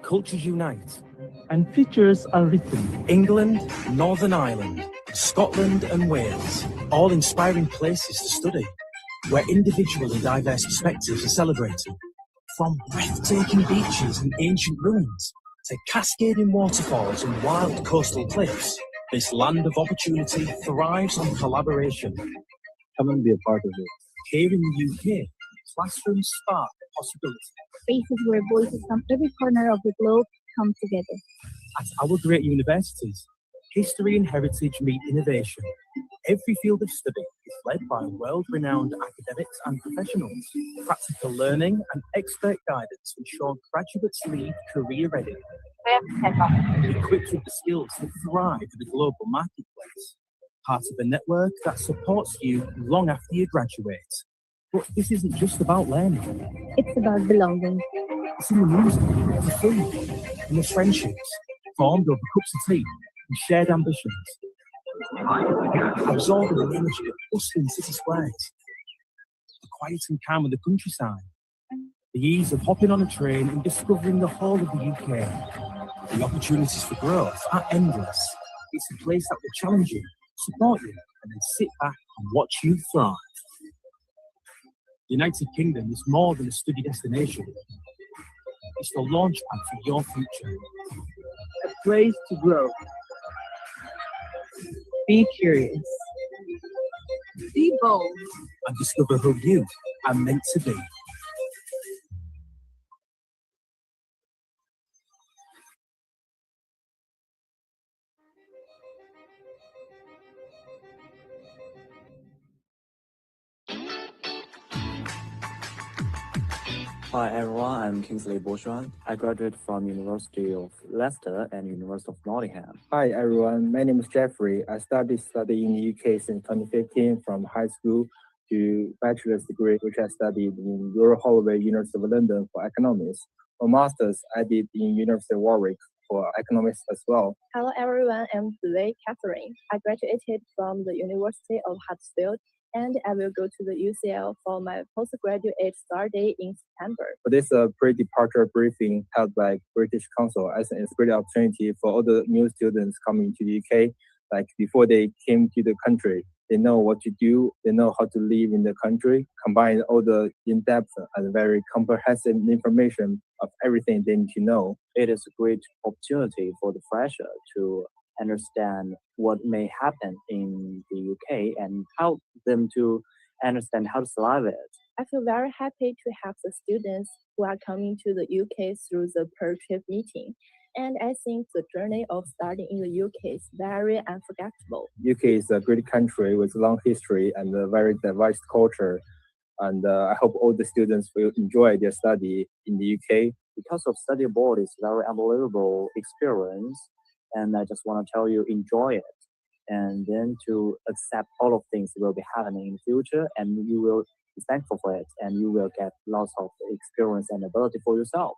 S7: cultures unite,
S10: and futures are written.
S7: England, Northern Ireland, Scotland and Wales, all inspiring places to study, where individual and diverse perspectives are celebrated. From breathtaking beaches and ancient ruins to cascading waterfalls and wild coastal cliffs, this land of opportunity thrives on collaboration.
S22: Come and be a part of it.
S7: Here in the UK, classrooms spark possibility.
S24: Spaces where voices from every corner of the globe come together.
S7: At our great universities, history and heritage meet innovation. Every field of study is led by world-renowned academics and professionals. Practical learning and expert guidance ensure graduates leave career-ready, equipped with the skills to thrive in the global marketplace. Part of a network that supports you long after you graduate. But this isn't just about learning.
S24: It's about belonging.
S7: It's in the music, the food, and the friendships formed over cups of tea and shared ambitions. Absorbing the energy of bustling city squares, the quiet and calm of the countryside, the ease of hopping on a train and discovering the whole of the UK. The opportunities for growth are endless. It's a place that will challenge you, support you, and then sit back and watch you thrive. The United Kingdom is more than a study destination. It's the launchpad for your future.
S10: A place to grow. Be curious. Be bold.
S7: And discover who you are meant to be.
S4: Hi everyone, I'm Kingsley Bochuan. I graduated from University of Leicester and University of Nottingham.
S12: Hi everyone, my name is Jeffrey. I started studying in the UK since 2015 from high school to bachelor's degree, which I studied in Royal Holloway, University of London for economics. For master's, I did in University of Warwick for economics as well.
S13: Hello everyone, I'm Blake Catherine. I graduated from the University of Huddersfield and I will go to the UCL for my postgraduate study in September.
S12: For this pre-departure briefing held by British Council, I think it's a great opportunity for all the new students coming to the UK. Like before they came to the country, they know what to do, they know how to live in the country, combine all the in-depth and very comprehensive information of everything they need to know.
S4: It is a great opportunity for the fresher to understand what may happen in the UK and help them to understand how to survive it.
S13: I feel very happy to have the students who are coming to the UK through the per-trip meeting. And I think the journey of studying in the UK is very unforgettable.
S12: UK is a great country with a long history and a very diverse culture. And I hope all the students will enjoy their study in the UK.
S4: Because of study abroad is a very unbelievable experience. And I just want to tell you, enjoy it. And then to accept all of things will be happening in the future. And you will be thankful for it. And you will get lots of experience and ability for yourself.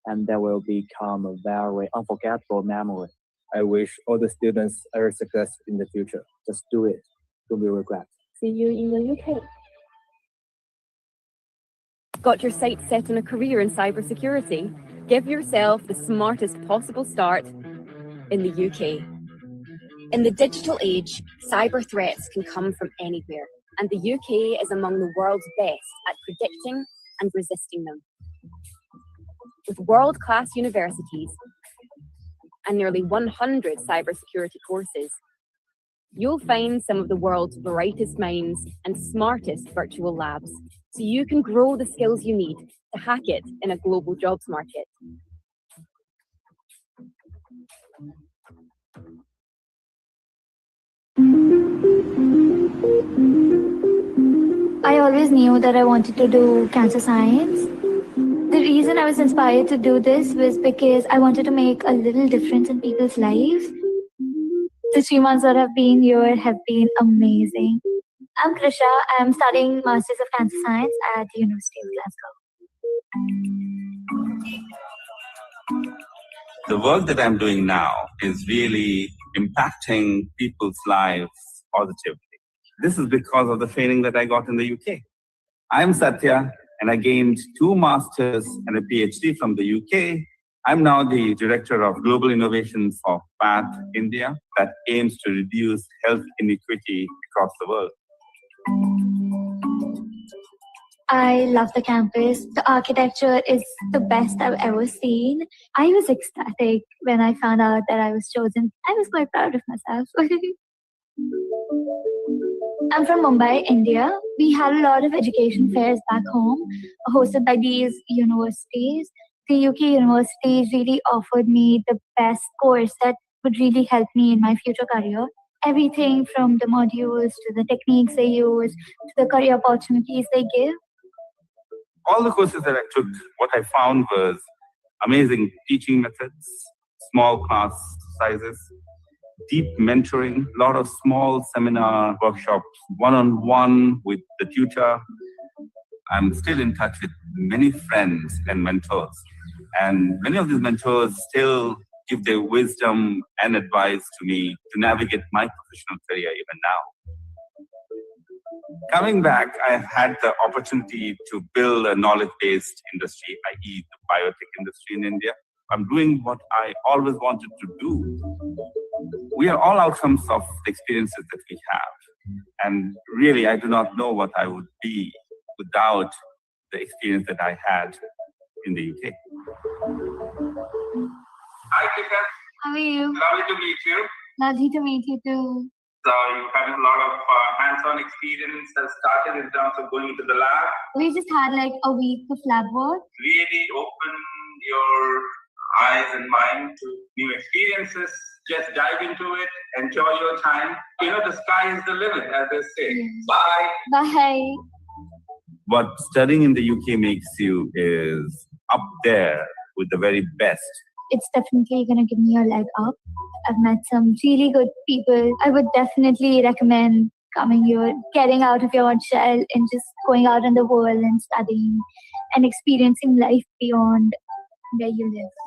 S4: And that will become a very unforgettable memory.
S12: I wish all the students every success in the future.
S4: Just do it. Don't be regret.
S13: See you in the UK.
S11: Got your sights set on a career in cybersecurity? Give yourself the smartest possible start in the UK. In the digital age, cyber threats can come from anywhere, and the UK is among the world's best at predicting and resisting them. With world-class universities and nearly 100 cybersecurity courses, you'll find some of the world's brightest minds and smartest virtual labs, so you can grow the skills you need to hack it in a global jobs market.
S14: I always knew that I wanted to do cancer science. The reason I was inspired to do this was because I wanted to make a little difference in people's lives. The 3 months that I've been here have been amazing. I'm Krisha. I'm studying Masters of Cancer Science at the University of Glasgow.
S15: The work that I'm doing now is really impacting people's lives positively. This is because of the training that I got in the UK. I'm Satya, and I gained 2 masters and a PhD from the UK. I'm now the Director of Global Innovation for PATH India that aims to reduce health inequity across the world.
S14: I love the campus. The architecture is the best I've ever seen. I was ecstatic when I found out that I was chosen. I was quite proud of myself. I'm from Mumbai, India. We had a lot of education fairs back home, hosted by these universities. The UK universities really offered me the best course that would really help me in my future career. Everything from the modules to the techniques they use to the career opportunities they give.
S15: All the courses that I took, what I found was amazing teaching methods, small class sizes, deep mentoring, a lot of small seminar workshops, one-on-one with the tutor. I'm still in touch with many friends and mentors. And many of these mentors still give their wisdom and advice to me to navigate my professional career even now. Coming back, I've had the opportunity to build a knowledge-based industry, i.e. the biotech industry in India. I'm doing what I always wanted to do. We are all outcomes of the experiences that we have. And really, I do not know what I would be without the experience that I had in the UK. Hi, Tika.
S14: How are you?
S15: Lovely to meet you.
S14: Lovely to meet you too.
S15: So you're having a lot of hands-on experience that started in terms of going into the lab.
S14: We just had like a week of lab work.
S15: Really open your eyes and mind to new experiences. Just dive into it, enjoy your time. You know, the sky is the limit, as they say.
S14: Yes.
S15: Bye.
S14: Bye.
S15: what studying in the UK makes you is up there with the very best.
S14: It's definitely going to give me a leg up. I've met some really good people. I would definitely recommend coming here, getting out of your own shell and just going out in the world and studying and experiencing life beyond where you live.